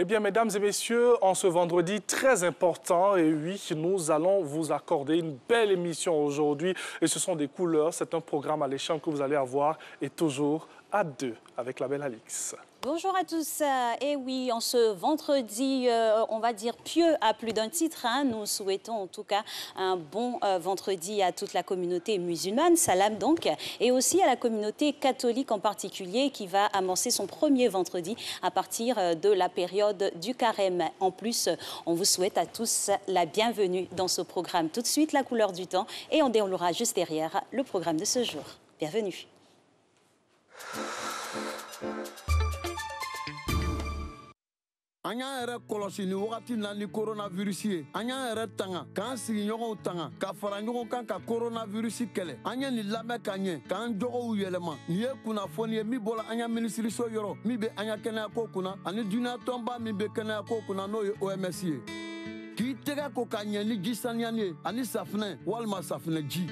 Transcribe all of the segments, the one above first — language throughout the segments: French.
bien, mesdames et messieurs, en ce vendredi très important, et oui, nous allons vous accorder une belle émission aujourd'hui. Et ce sont des couleurs, c'est un programme alléchant que vous allez avoir, et toujours à deux, avec la belle Alix. Bonjour à tous. Et oui, en ce vendredi, on va dire pieux à plus d'un titre. Nous souhaitons en tout cas un bon vendredi à toute la communauté musulmane, salam donc, et aussi à la communauté catholique en particulier qui va amorcer son premier vendredi à partir de la période du carême. En plus, on vous souhaite à tous la bienvenue dans ce programme. Tout de suite, la couleur du temps, et on déroulera juste derrière le programme de ce jour. Bienvenue. Anya yɛrɛ kɔlɔsi ni wagati na ni coronavirus ye anya yɛrɛ tanga k'an sigiɲɔgɔnw tanga ka fara ɲɔgɔn kan ka coronavirus kɛlɛ an ye nin lamɛn ka ɲɛ k'an jogow yɛlɛma nin ye kunnafoni ye min bɔra an ya minisiriso yɔrɔ min bɛ an ya kɛnɛyako kunna ani dunuya tɔnba min bɛ kɛnɛyako kunna n'o ye OMS ye k'i tɛgɛ ko ka ɲɛ ni ji saniyani ye ani safinɛ walima safinɛ ji.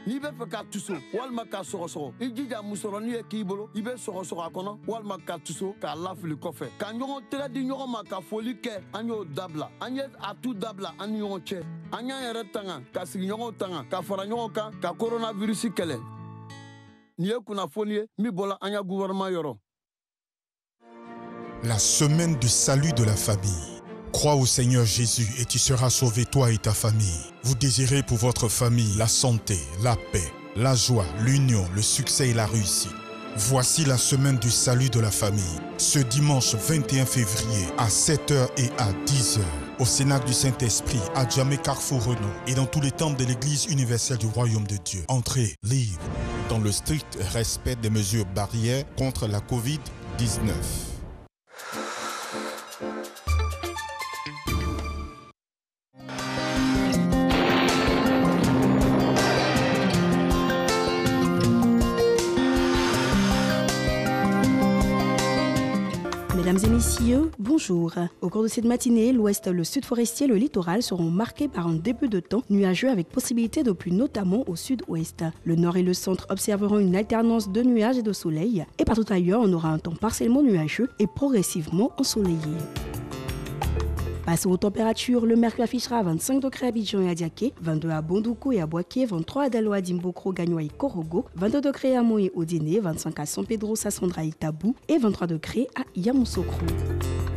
N'i bɛ fɛ ka tuso walima ka sɔgɔsɔgɔ i jija musɔrɔni ye k'i bolo i bɛ sɔgɔsɔgɔ a kɔnɔ walima ka tuso k'a lafili kɔfɛ ka ɲɔgɔn tɛgɛ di ɲɔgɔn ma ka foli kɛ an y'o dabila an ye a tu dabila an ni ɲɔgɔn cɛ an y'an yɛrɛ tanga ka sigiɲɔgɔnw tanga ka fara ɲɔgɔn kan ka coronavirus kɛlɛ nin ye kunnafoni ye min bɔra an ya gouvernement yɔrɔ. La semaine du salut de la famille. Crois au Seigneur Jésus et tu seras sauvé, toi et ta famille. Vous désirez pour votre famille la santé, la paix, la joie, l'union, le succès et la réussite. Voici la semaine du salut de la famille. Ce dimanche 21 février à 7h et à 10h au Cénacle du Saint-Esprit à Djamé Carrefour Renault et dans tous les temples de l'Église universelle du Royaume de Dieu. Entrée libre dans le strict respect des mesures barrières contre la Covid-19. Mesdames et messieurs, bonjour. Au cours de cette matinée, l'ouest, le sud forestier et le littoral seront marqués par un début de temps nuageux avec possibilité de pluie notamment au sud-ouest. Le nord et le centre observeront une alternance de nuages et de soleil. Et partout ailleurs, on aura un temps partiellement nuageux et progressivement ensoleillé. Passons aux températures, le mercure affichera 25 degrés à Abidjan et à Diaké, 22 à Bondoukou et à Boaké, 23 à Daloa, Dimbokro, Gagnoa et Korogo, 22 degrés à Moé au Déné, 25 à San Pedro, Sassandra et Tabou et 23 degrés à Yamoussoukro.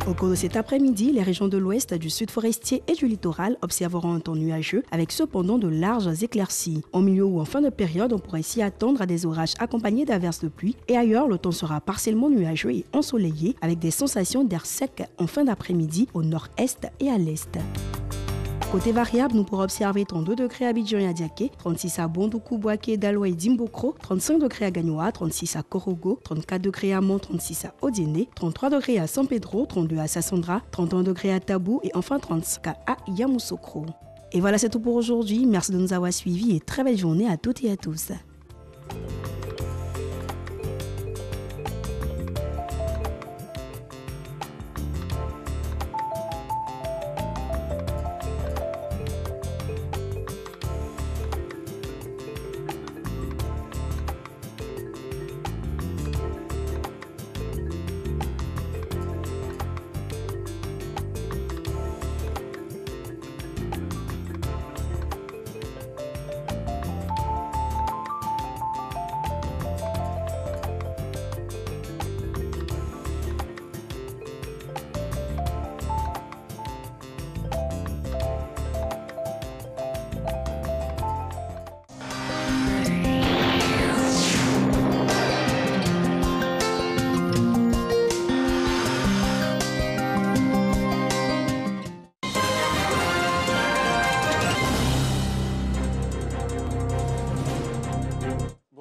Au cours de cet après-midi, les régions de l'ouest, du sud forestier et du littoral observeront un temps nuageux avec cependant de larges éclaircies. En milieu ou en fin de période, on pourrait s'y attendre à des orages accompagnés d'averses de pluie et ailleurs, le temps sera partiellement nuageux et ensoleillé avec des sensations d'air sec en fin d'après-midi au nord-est et à l'est. Côté variable, nous pourrons observer 32 degrés à Abidjan et à Diaké, 36 à Bondoukou, Boaké, Daloa et Dimbokro, 35 degrés à Gagnoa, 36 à Korogo, 34 degrés à Mont, 36 à Odiéné, 33 degrés à San Pedro, 32 à Sassandra, 31 degrés à Tabou et enfin 35 à Yamoussoukro. Et voilà, c'est tout pour aujourd'hui. Merci de nous avoir suivis et très belle journée à toutes et à tous.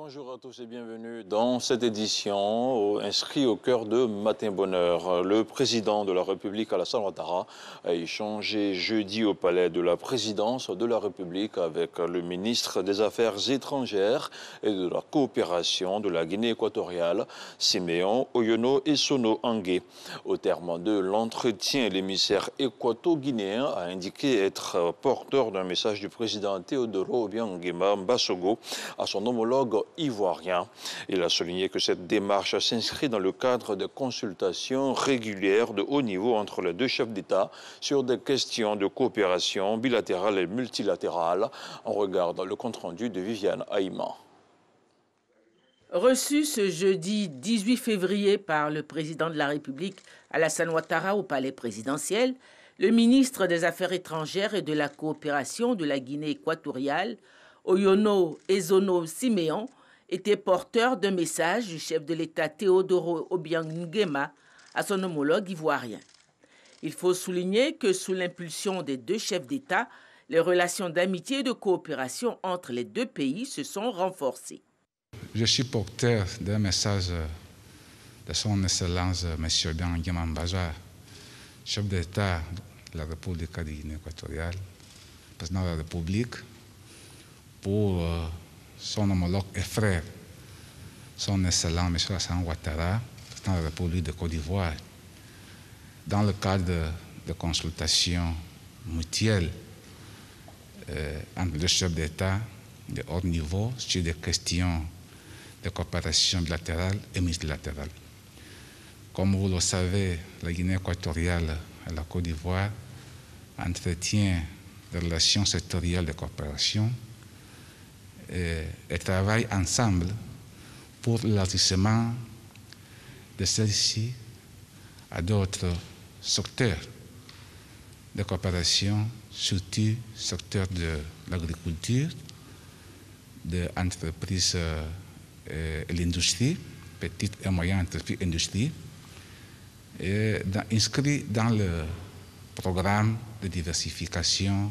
Bonjour à tous et bienvenue dans cette édition inscrit au cœur de Matin Bonheur. Le président de la République, Alassane Ouattara, a échangé jeudi au palais de la présidence de la République avec le ministre des Affaires étrangères et de la coopération de la Guinée équatoriale, Siméon Oyono Essono Angué. Au terme de l'entretien, l'émissaire équato-guinéen a indiqué être porteur d'un message du président Teodoro Obiang Nguema Mbasogo à son homologue ivoirien. Il a souligné que cette démarche s'inscrit dans le cadre de consultations régulières de haut niveau entre les deux chefs d'État sur des questions de coopération bilatérale et multilatérale. On regarde le compte-rendu de Viviane Haïman. Reçu ce jeudi 18 février par le président de la République, Alassane Ouattara, au palais présidentiel, le ministre des Affaires étrangères et de la coopération de la Guinée équatoriale, Oyono Essono Siméon, était porteur d'un message du chef de l'État Teodoro Obiang Nguema à son homologue ivoirien. Il faut souligner que sous l'impulsion des deux chefs d'État, les relations d'amitié et de coopération entre les deux pays se sont renforcées. Je suis porteur d'un message de son Excellence M. Obiang Nguema Mbasogo, chef d'État de la République de Guinée équatoriale, président de la République, pour son homologue et frère, son Excellent M. Alassane Ouattara, président de la République de Côte d'Ivoire, dans le cadre de consultations mutuelles entre deux chefs d'État de haut niveau sur des questions de coopération bilatérale et multilatérale. Comme vous le savez, la Guinée équatoriale et la Côte d'Ivoire entretiennent des relations sectorielles de coopération et travaillent ensemble pour l'élargissement de celle-ci à d'autres secteurs de coopération, surtout secteur de l'agriculture, de l'entreprise et l'industrie, petite et moyenne entreprise industrie, et inscrit dans le programme de diversification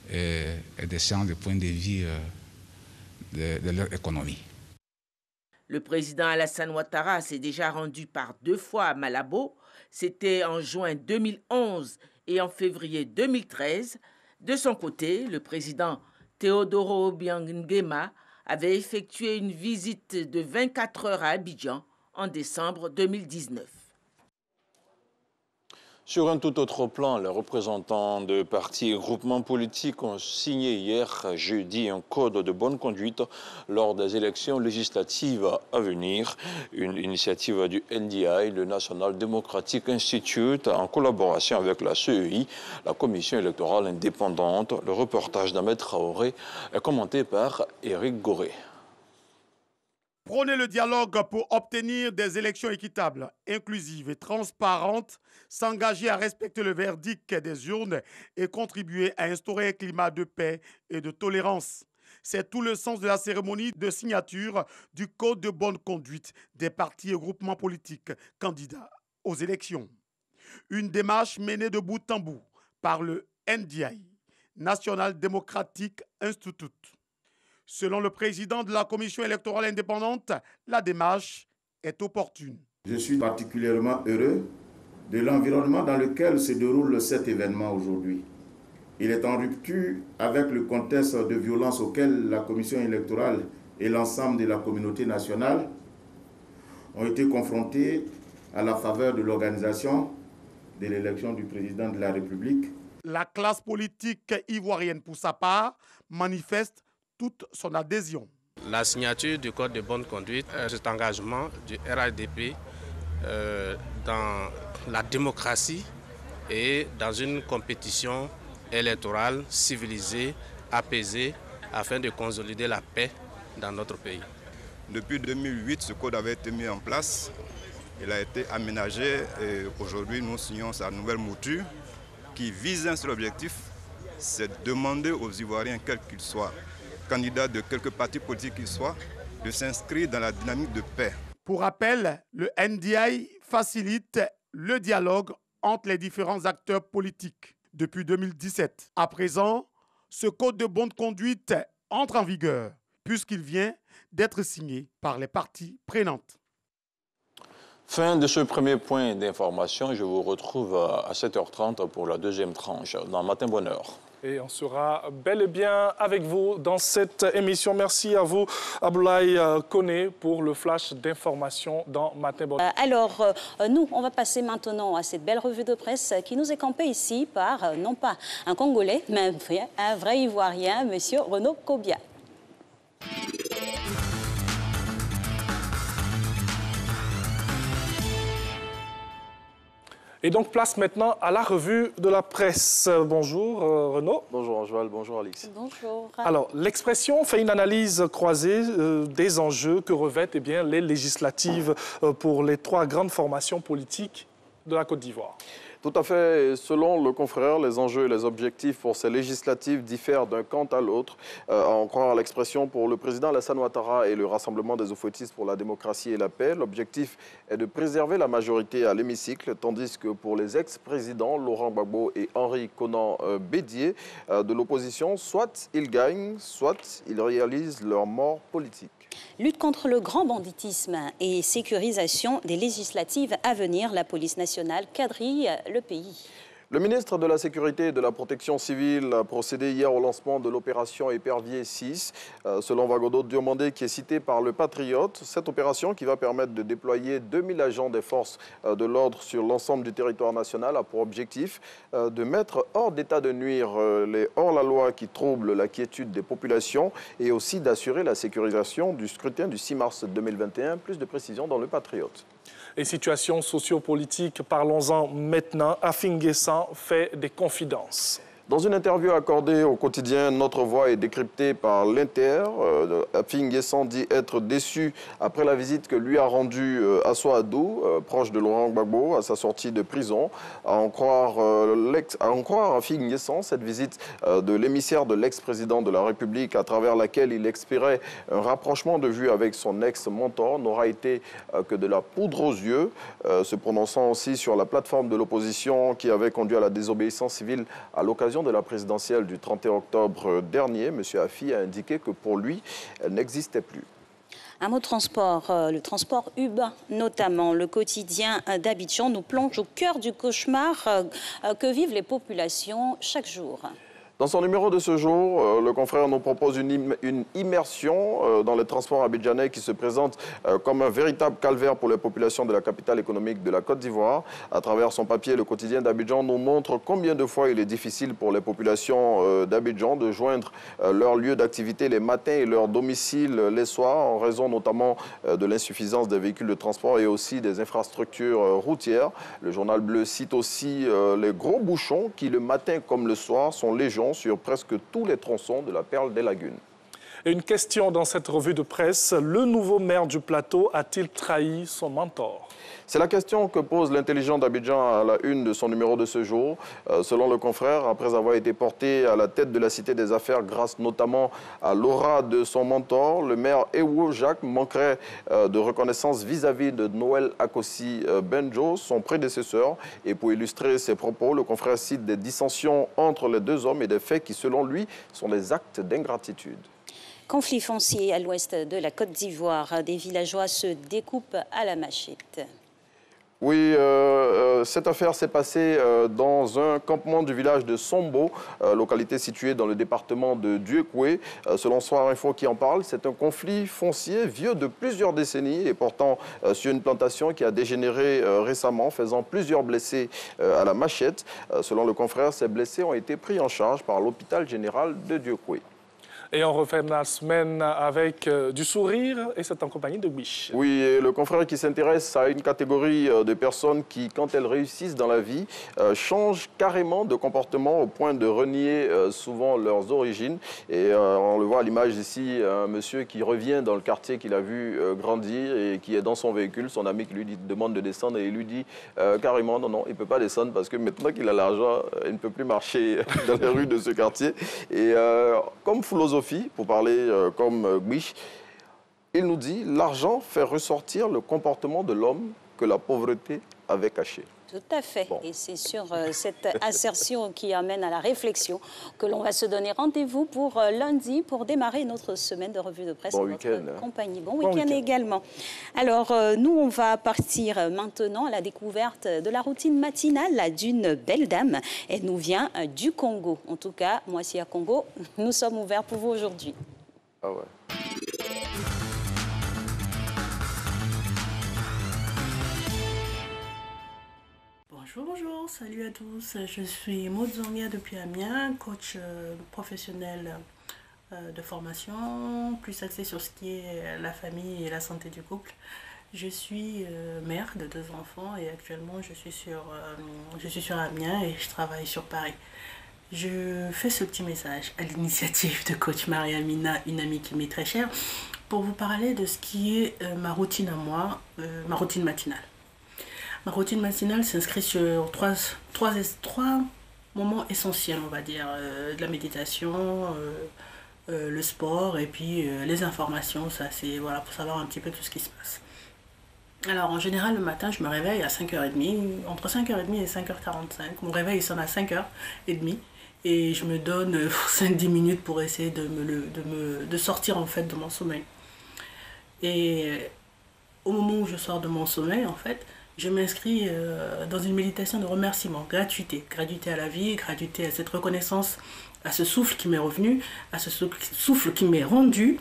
et d'échange de points de vue de leur économie. Le président Alassane Ouattara s'est déjà rendu par 2 fois à Malabo. C'était en juin 2011 et en février 2013. De son côté, le président Teodoro Obiang Nguema avait effectué une visite de 24 heures à Abidjan en décembre 2019. Sur un tout autre plan, les représentants de partis et groupements politiques ont signé hier, jeudi, un code de bonne conduite lors des élections législatives à venir. Une initiative du NDI, le National Democratic Institute, en collaboration avec la CEI, la Commission électorale indépendante. Le reportage d'Ahmed Traoré est commenté par Éric Goré. Prôner le dialogue pour obtenir des élections équitables, inclusives et transparentes, s'engager à respecter le verdict des urnes et contribuer à instaurer un climat de paix et de tolérance. C'est tout le sens de la cérémonie de signature du Code de bonne conduite des partis et groupements politiques candidats aux élections. Une démarche menée de bout en bout par le NDI, National Democratic Institute. Selon le président de la Commission électorale indépendante, la démarche est opportune. Je suis particulièrement heureux de l'environnement dans lequel se déroule cet événement aujourd'hui. Il est en rupture avec le contexte de violence auquel la Commission électorale et l'ensemble de la communauté nationale ont été confrontés à la faveur de l'organisation de l'élection du président de la République. La classe politique ivoirienne, pour sa part, manifeste toute son adhésion. La signature du Code de bonne conduite, cet engagement du RHDP dans la démocratie et dans une compétition électorale civilisée, apaisée, afin de consolider la paix dans notre pays. Depuis 2008, ce code avait été mis en place. Il a été aménagé et aujourd'hui nous signons sa nouvelle mouture qui vise un seul objectif, c'est de demander aux Ivoiriens, quels qu'ils soient, candidats de quelques partis politiques qu'ils soient, de s'inscrire dans la dynamique de paix. Pour rappel, le NDI facilite le dialogue entre les différents acteurs politiques depuis 2017. À présent, ce code de bonne conduite entre en vigueur. puisqu'il vient d'être signé par les parties prenantes. Fin de ce premier point d'information. Je vous retrouve à 7h30 pour la deuxième tranche dans Matin Bonheur. Et on sera bel et bien avec vous dans cette émission. Merci à vous, Aboulaye Koné, pour le flash d'information dans Matin Bonheur. Alors, nous, on va passer maintenant à cette belle revue de presse qui nous est campée ici par, non pas un Congolais, mais un vrai Ivoirien, M. Renaud Kobia. Et donc, place maintenant à la revue de la presse. Bonjour, Renaud. Bonjour, Anjoal. Bonjour, Alix. Bonjour. Alors, l'Expression fait une analyse croisée des enjeux que revêtent les législatives pour les 3 grandes formations politiques de la Côte d'Ivoire. Tout à fait. Selon le confrère, les enjeux et les objectifs pour ces législatives diffèrent d'un camp à l'autre. À en croire l'expression pour le président Alassane Ouattara et le Rassemblement des Oufouettistes pour la démocratie et la paix, l'objectif est de préserver la majorité à l'hémicycle, tandis que pour les ex-présidents Laurent Gbagbo et Henri Konan Bédié de l'opposition, soit ils gagnent, soit ils réalisent leur mort politique. Lutte contre le grand banditisme et sécurisation des législatives à venir, la police nationale quadrille le pays. Le ministre de la Sécurité et de la Protection civile a procédé hier au lancement de l'opération Épervier 6, selon Wagodo Diomandé, qui est cité par le Patriote. Cette opération, qui va permettre de déployer 2000 agents des forces de l'ordre sur l'ensemble du territoire national, a pour objectif de mettre hors d'état de nuire les hors-la-loi qui troublent la quiétude des populations et aussi d'assurer la sécurisation du scrutin du 6 mars 2021. Plus de précisions dans le Patriote. Et situation sociopolitique, parlons-en maintenant. Afin Guessan fait des confidences. Dans une interview accordée au quotidien Notre Voix et décryptée par l'Inter, Afin Guessan dit être déçu après la visite que lui a rendue Asso Adou, proche de Laurent Gbagbo, à sa sortie de prison. À en croire Afin Guessan, cette visite de l'émissaire de l'ex-président de la République, à travers laquelle il expirait un rapprochement de vue avec son ex-mentor, n'aura été que de la poudre aux yeux, se prononçant aussi sur la plateforme de l'opposition qui avait conduit à la désobéissance civile à l'occasion de la présidentielle du 31 octobre dernier. M. Afi a indiqué que pour lui, elle n'existait plus. Un mot de transport, le transport urbain notamment. Le quotidien d'Abidjan nous plonge au cœur du cauchemar que vivent les populations chaque jour. Dans son numéro de ce jour, le confrère nous propose une immersion dans les transports abidjanais qui se présente comme un véritable calvaire pour les populations de la capitale économique de la Côte d'Ivoire. À travers son papier, le quotidien d'Abidjan nous montre combien de fois il est difficile pour les populations d'Abidjan de joindre leur lieu d'activité les matins et leur domicile les soirs, en raison notamment de l'insuffisance des véhicules de transport et aussi des infrastructures routières. Le journal Bleu cite aussi les gros bouchons qui, le matin comme le soir, sont légion sur presque tous les tronçons de la Perle des Lagunes. Et une question dans cette revue de presse, le nouveau maire du plateau a-t-il trahi son mentor? C'est la question que pose l'intelligent d'Abidjan à la une de son numéro de ce jour. Selon le confrère, après avoir été porté à la tête de la Cité des Affaires grâce notamment à l'aura de son mentor, le maire Ewo Jacques manquerait de reconnaissance vis-à-vis de Noël Akossi Benjo, son prédécesseur. Et pour illustrer ses propos, le confrère cite des dissensions entre les deux hommes et des faits qui, selon lui, sont des actes d'ingratitude. Conflit foncier à l'ouest de la Côte d'Ivoire. Des villageois se découpent à la machette. Oui, cette affaire s'est passée dans un campement du village de Sombo, localité située dans le département de Duekwe. Selon Soir Info qui en parle, c'est un conflit foncier vieux de plusieurs décennies et portant sur une plantation qui a dégénéré récemment, faisant plusieurs blessés à la machette. Selon le confrère, ces blessés ont été pris en charge par l'hôpital général de Duekwe. Et on refait la semaine avec du sourire et c'est en compagnie de Biche. Oui, et le confrère qui s'intéresse à une catégorie de personnes qui, quand elles réussissent dans la vie, changent carrément de comportement au point de renier souvent leurs origines. Et on le voit à l'image ici, un monsieur qui revient dans le quartier qu'il a vu grandir et qui est dans son véhicule. Son ami qui lui demande de descendre et il lui dit carrément non, il ne peut pas descendre parce que maintenant qu'il a l'argent, il ne peut plus marcher dans les rues de ce quartier. Et comme philosophie, pour parler comme Gbish, il nous dit « L'argent fait ressortir le comportement de l'homme que la pauvreté avait caché ». Tout à fait. Bon. Et c'est sur cette insertion qui amène à la réflexion que l'on va se donner rendez-vous pour lundi pour démarrer notre semaine de revue de presse bon en votre compagnie. Bon week-end également. Alors, nous, on va partir maintenant à la découverte de la routine matinale d'une belle dame. Elle nous vient du Congo. En tout cas, Moissia Congo, nous sommes ouverts pour vous aujourd'hui. Ah ouais. Bonjour, salut à tous. Je suis Maud Zongia depuis Amiens, coach professionnel de formation, plus axé sur ce qui est la famille et la santé du couple. Je suis mère de 2 enfants et actuellement je suis sur Amiens et je travaille sur Paris. Je fais ce petit message à l'initiative de coach Maria-Mina, une amie qui m'est très chère, pour vous parler de ce qui est ma routine à moi, ma routine matinale. Ma routine matinale s'inscrit sur trois moments essentiels, on va dire. De la méditation, le sport et puis les informations. Ça, c'est voilà, pour savoir un petit peu tout ce qui se passe. Alors, en général, le matin, je me réveille à 5h30, entre 5h30 et 5h45. Mon réveil sonne à 5h30 et je me donne 5-10 minutes pour essayer de sortir en fait de mon sommeil. Et au moment où je sors de mon sommeil, en fait, je m'inscris dans une méditation de remerciement, gratuité à la vie, gratuité à cette reconnaissance, à ce souffle qui m'est revenu, à ce souffle qui m'est rendu,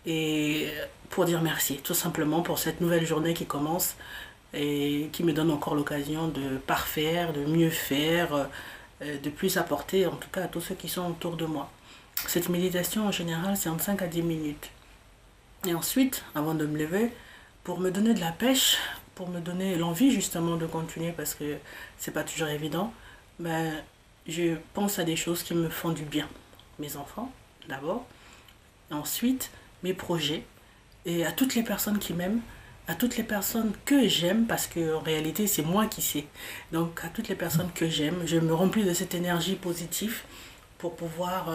et pour dire merci, tout simplement pour cette nouvelle journée qui commence et qui me donne encore l'occasion de parfaire, de mieux faire, de plus apporter, en tout cas à tous ceux qui sont autour de moi. Cette méditation, en général, c'est entre 5 à 10 minutes. Et ensuite, avant de me lever, pour me donner de la pêche, pour me donner l'envie justement de continuer parce que c'est pas toujours évident, ben, je pense à des choses qui me font du bien. Mes enfants, d'abord, ensuite mes projets et à toutes les personnes qui m'aiment, à toutes les personnes que j'aime parce qu'en réalité c'est moi qui sais. Donc à toutes les personnes que j'aime, je me remplis de cette énergie positive pour pouvoir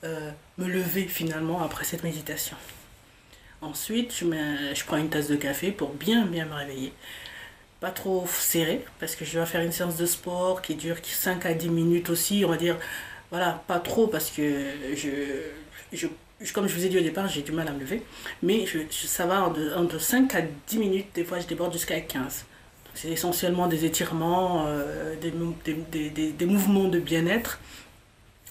me lever finalement après cette méditation. Ensuite, je prends une tasse de café pour bien me réveiller. Pas trop serré, parce que je vais faire une séance de sport qui dure 5 à 10 minutes aussi. On va dire, voilà, pas trop, parce que comme je vous ai dit au départ, j'ai du mal à me lever. Mais ça va entre 5 à 10 minutes, des fois je déborde jusqu'à 15. C'est essentiellement des étirements, des mouvements de bien-être.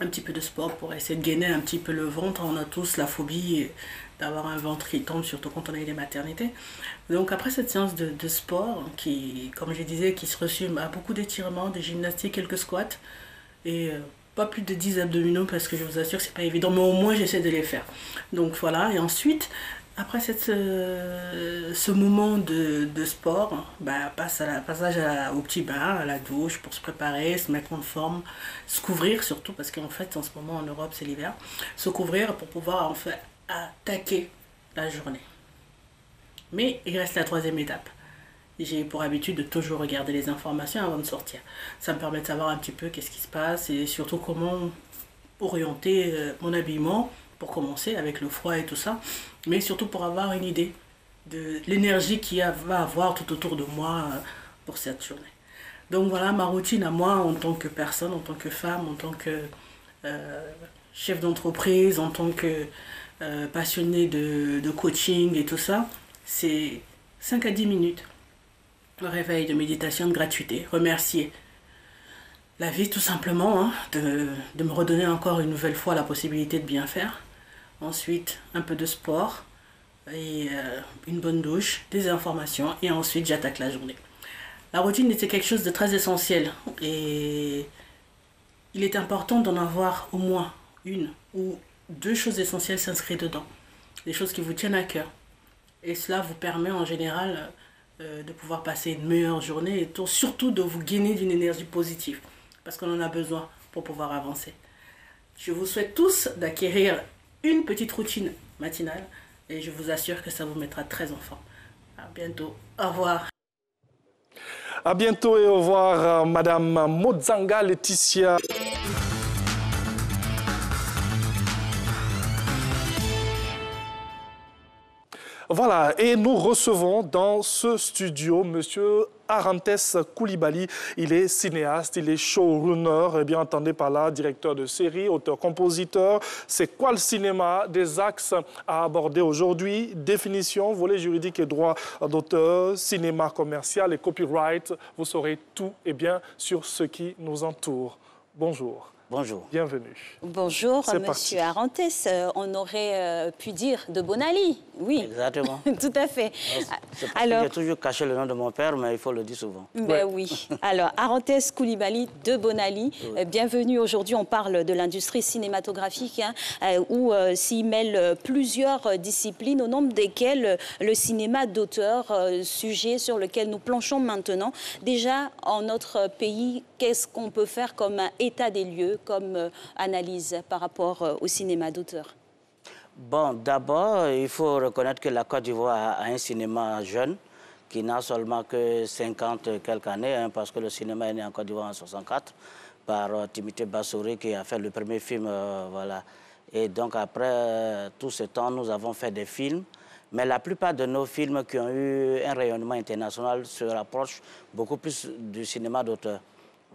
Un petit peu de sport pour essayer de gainer un petit peu le ventre. On a tous la phobie d'avoir un ventre qui tombe, surtout quand on a des maternités. Donc après cette séance de sport, qui, comme je disais, qui se résume à beaucoup d'étirements, de gymnastique, quelques squats, et pas plus de 10 abdominaux, parce que je vous assure que c'est pas évident, mais au moins j'essaie de les faire. Donc voilà, et ensuite, après ce moment de sport, bah, passage au petit bain, à la douche, pour se préparer, se mettre en forme, se couvrir surtout, parce qu'en fait, en ce moment, en Europe, c'est l'hiver, se couvrir pour pouvoir, en fait, attaquer la journée. Mais il reste la 3e étape. J'ai pour habitude de toujours regarder les informations avant de sortir. Ça me permet de savoir un petit peu qu'est-ce qui se passe et surtout comment orienter mon habillement, pour commencer avec le froid et tout ça, mais surtout pour avoir une idée de l'énergie qu'il va avoir tout autour de moi pour cette journée. Donc voilà ma routine à moi en tant que personne, en tant que femme, en tant que chef d'entreprise, en tant que passionnée de coaching et tout ça. C'est 5 à 10 minutes. Le réveil, de méditation, de gratuité, remercier la vie tout simplement, hein, de me redonner encore une nouvelle fois la possibilité de bien faire. Ensuite, un peu de sport et une bonne douche, des informations et ensuite j'attaque la journée. La routine était quelque chose de très essentiel et il est important d'en avoir au moins une ou 2 choses essentielles s'inscrites dedans. Des choses qui vous tiennent à cœur. Et cela vous permet en général de pouvoir passer une meilleure journée et surtout de vous gainer d'une énergie positive parce qu'on en a besoin pour pouvoir avancer. Je vous souhaite tous d'acquérir une petite routine matinale et je vous assure que ça vous mettra très en forme. À bientôt. Au revoir. À bientôt et au revoir, Madame Mozanga Laetitia. Voilà, et nous recevons dans ce studio Monsieur Arantès Koulibaly. Il est cinéaste, il est showrunner, et bien entendu par là, directeur de série, auteur-compositeur. C'est quoi le cinéma? Des axes à aborder aujourd'hui. Définition, volet juridique et droit d'auteur, cinéma commercial et copyright. Vous saurez tout et bien sur ce qui nous entoure. Bonjour. Bonjour. Bienvenue. Bonjour, Monsieur Arantès. On aurait pu dire de Bonali, oui. Exactement. Tout à fait. Alors, j'ai toujours caché le nom de mon père, mais il faut le dire souvent. Ben oui. Alors, Arantès Koulibaly de Bonali, bienvenue. Aujourd'hui, on parle de l'industrie cinématographique, où s'y mêlent plusieurs disciplines, au nombre desquelles le cinéma d'auteur, sujet sur lequel nous planchons maintenant. Déjà, en notre pays, qu'est-ce qu'on peut faire comme un état des lieux, comme analyse par rapport au cinéma d'auteur? Bon, d'abord, il faut reconnaître que la Côte d'Ivoire a un cinéma jeune qui n'a seulement que 50 quelques années, parce que le cinéma est né en Côte d'Ivoire en 1964 par Timothée Bassouri qui a fait le premier film, voilà. Et donc après tout ce temps, nous avons fait des films. Mais la plupart de nos films qui ont eu un rayonnement international se rapprochent beaucoup plus du cinéma d'auteur.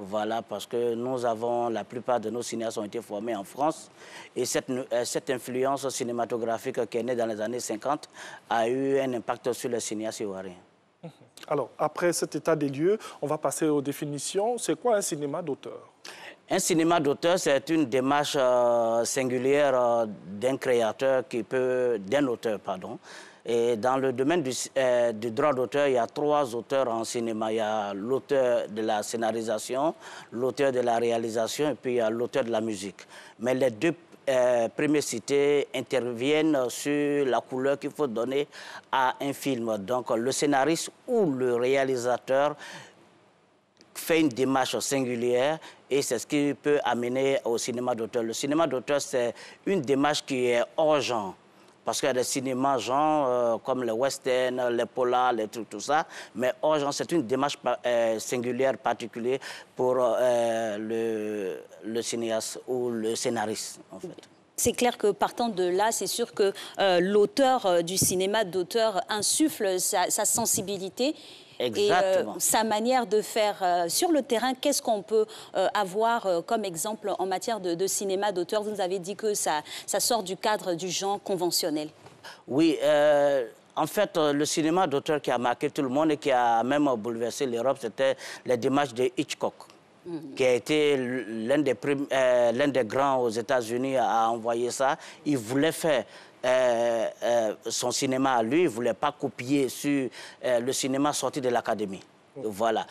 Voilà, parce que nous avons, la plupart de nos cinéastes ont été formés en France. Et cette influence cinématographique qui est née dans les années 50 a eu un impact sur les cinéastes ivoiriens. Alors, après cet état des lieux, on va passer aux définitions. C'est quoi un cinéma d'auteur? Un cinéma d'auteur, c'est une démarche singulière d'un créateur d'un auteur, pardon. Et dans le domaine du droit d'auteur, il y a 3 auteurs en cinéma. Il y a l'auteur de la scénarisation, l'auteur de la réalisation et puis il y a l'auteur de la musique. Mais les 2 premiers cités interviennent sur la couleur qu'il faut donner à un film. Donc le scénariste ou le réalisateur fait une démarche singulière et c'est ce qui peut amener au cinéma d'auteur. Le cinéma d'auteur, c'est une démarche qui est hors genre. Parce qu'il y a des cinémas genre comme les westerns, les polars, les trucs, tout ça. Mais hors genre, c'est une démarche singulière, particulière pour le cinéaste ou le scénariste, en fait. C'est clair que partant de là, c'est sûr que l'auteur du cinéma d'auteur insuffle sa sensibilité. Exactement. Et sa manière de faire sur le terrain. Qu'est-ce qu'on peut avoir comme exemple en matière de cinéma d'auteur? Vous nous avez dit que ça sort du cadre du genre conventionnel. Oui, en fait, le cinéma d'auteur qui a marqué tout le monde et qui a même bouleversé l'Europe, c'était les démarches de Hitchcock, qui a été l'un des grands aux États-Unis à envoyer ça. Il voulait faire son cinéma à lui, il ne voulait pas copier sur le cinéma sorti de l'Académie. Voilà.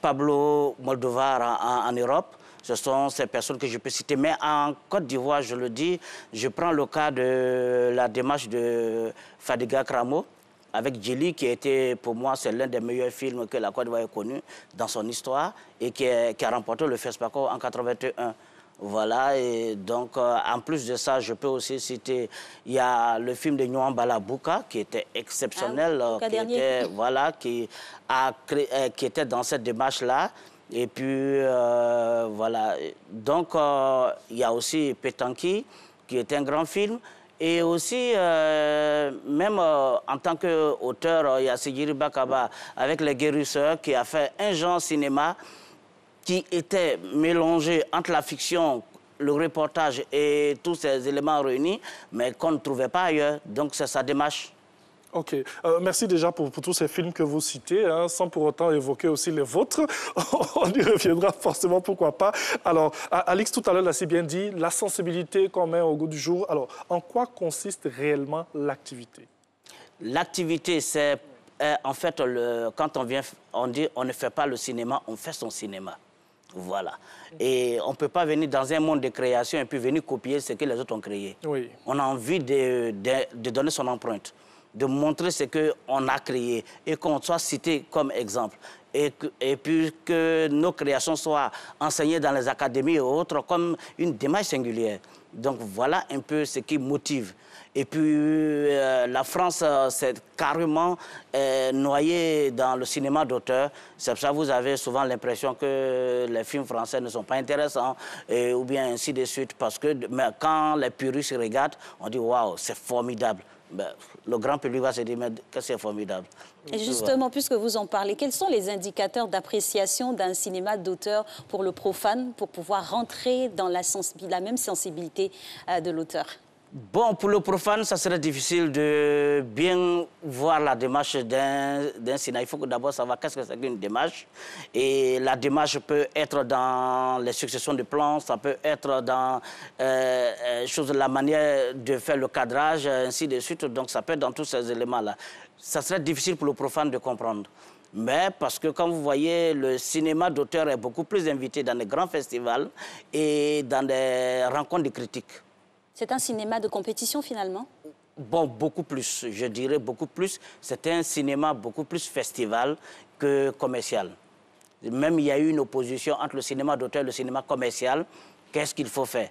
Pablo Moldovar en Europe, ce sont ces personnes que je peux citer. Mais en Côte d'Ivoire, je le dis, je prends le cas de la démarche de Fadiga Kramo avec Djili, qui a été, pour moi, c'est l'un des meilleurs films que la Côte d'Ivoire ait connu dans son histoire et qui a remporté le FESPACO en 1981. Voilà, et donc en plus de ça, je peux aussi citer, il y a le film de Nyuambala Bouka qui était exceptionnel, qui était dans cette démarche-là. Et puis, voilà, donc il y a aussi Petanki qui est un grand film. Et aussi, même en tant qu'auteur, il y a Sigiri Bakaba avec Les Guérisseurs qui a fait un genre cinéma qui était mélangé entre la fiction, le reportage et tous ces éléments réunis, mais qu'on ne trouvait pas ailleurs. Donc c'est sa démarche. OK. Merci déjà pour tous ces films que vous citez, sans pour autant évoquer aussi les vôtres. On y reviendra forcément, pourquoi pas. Alors, Alix, tout à l'heure, l'a si bien dit, la sensibilité qu'on met au goût du jour. Alors, en quoi consiste réellement l'activité? L'activité, c'est en fait, quand on dit on ne fait pas le cinéma, on fait son cinéma. Voilà. Et on ne peut pas venir dans un monde de création et puis venir copier ce que les autres ont créé. Oui. On a envie de donner son empreinte, de montrer ce qu'on a créé et qu'on soit cité comme exemple. Et puis que nos créations soient enseignées dans les académies et autres comme une démarche singulière. Donc voilà un peu ce qui motive. Et puis la France s'est carrément noyée dans le cinéma d'auteur. C'est pour ça que vous avez souvent l'impression que les films français ne sont pas intéressants, ou bien ainsi de suite. Parce que quand les puristes regardent, on dit « waouh, c'est formidable ». ben, le grand public va se dire que c'est formidable. Et justement, puisque vous en parlez, quels sont les indicateurs d'appréciation d'un cinéma d'auteur pour le profane, pour pouvoir rentrer dans la même sensibilité de l'auteur? Bon, pour le profane, ça serait difficile de bien voir la démarche d'un cinéma. Il faut d'abord savoir qu'est-ce que c'est qu'une démarche. Et la démarche peut être dans les successions de plans, ça peut être dans la manière de faire le cadrage, ainsi de suite. Donc ça peut être dans tous ces éléments-là. Ça serait difficile pour le profane de comprendre. Mais parce que, comme vous voyez, le cinéma d'auteur est beaucoup plus invité dans les grands festivals et dans des rencontres de critiques. C'est un cinéma de compétition, finalement? Bon, beaucoup plus, je dirais beaucoup plus. C'est un cinéma beaucoup plus festival que commercial. Même il y a eu une opposition entre le cinéma d'auteur et le cinéma commercial. Qu'est-ce qu'il faut faire?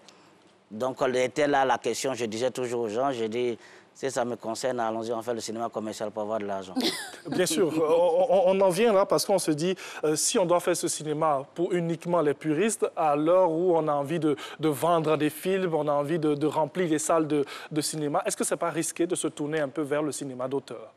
Donc, elle était là la question, je disais toujours aux gens, je dis, si ça me concerne, allons-y, on fait le cinéma commercial pour avoir de l'argent. Bien sûr, on en vient là parce qu'on se dit, si on doit faire ce cinéma pour uniquement les puristes, à l'heure où on a envie de vendre des films, on a envie de remplir les salles de cinéma, est-ce que ce n'est pas risqué de se tourner un peu vers le cinéma d'auteur?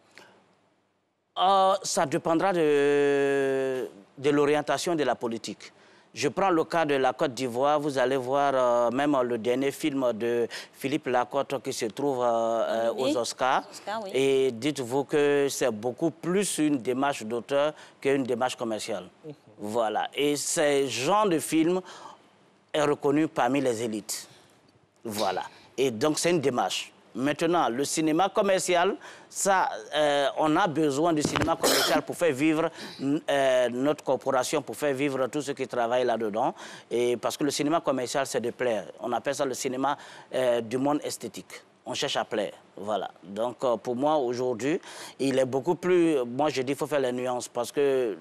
Ça dépendra de l'orientation de la politique. Je prends le cas de la Côte d'Ivoire. Vous allez voir même le dernier film de Philippe Lacotte qui se trouve aux Oscars. Oui. Et dites-vous que c'est beaucoup plus une démarche d'auteur qu'une démarche commerciale. Voilà. Et ce genre de film est reconnu parmi les élites. Voilà. Et donc c'est une démarche. Maintenant, le cinéma commercial, ça, on a besoin du cinéma commercial pour faire vivre notre corporation, pour faire vivre tous ceux qui travaillent là-dedans. Et parce que le cinéma commercial, c'est de plaire. On appelle ça le cinéma du monde esthétique. On cherche à plaire. Voilà. Donc, pour moi, aujourd'hui, il est beaucoup plus... Moi, je dis qu'il faut faire les nuances parce que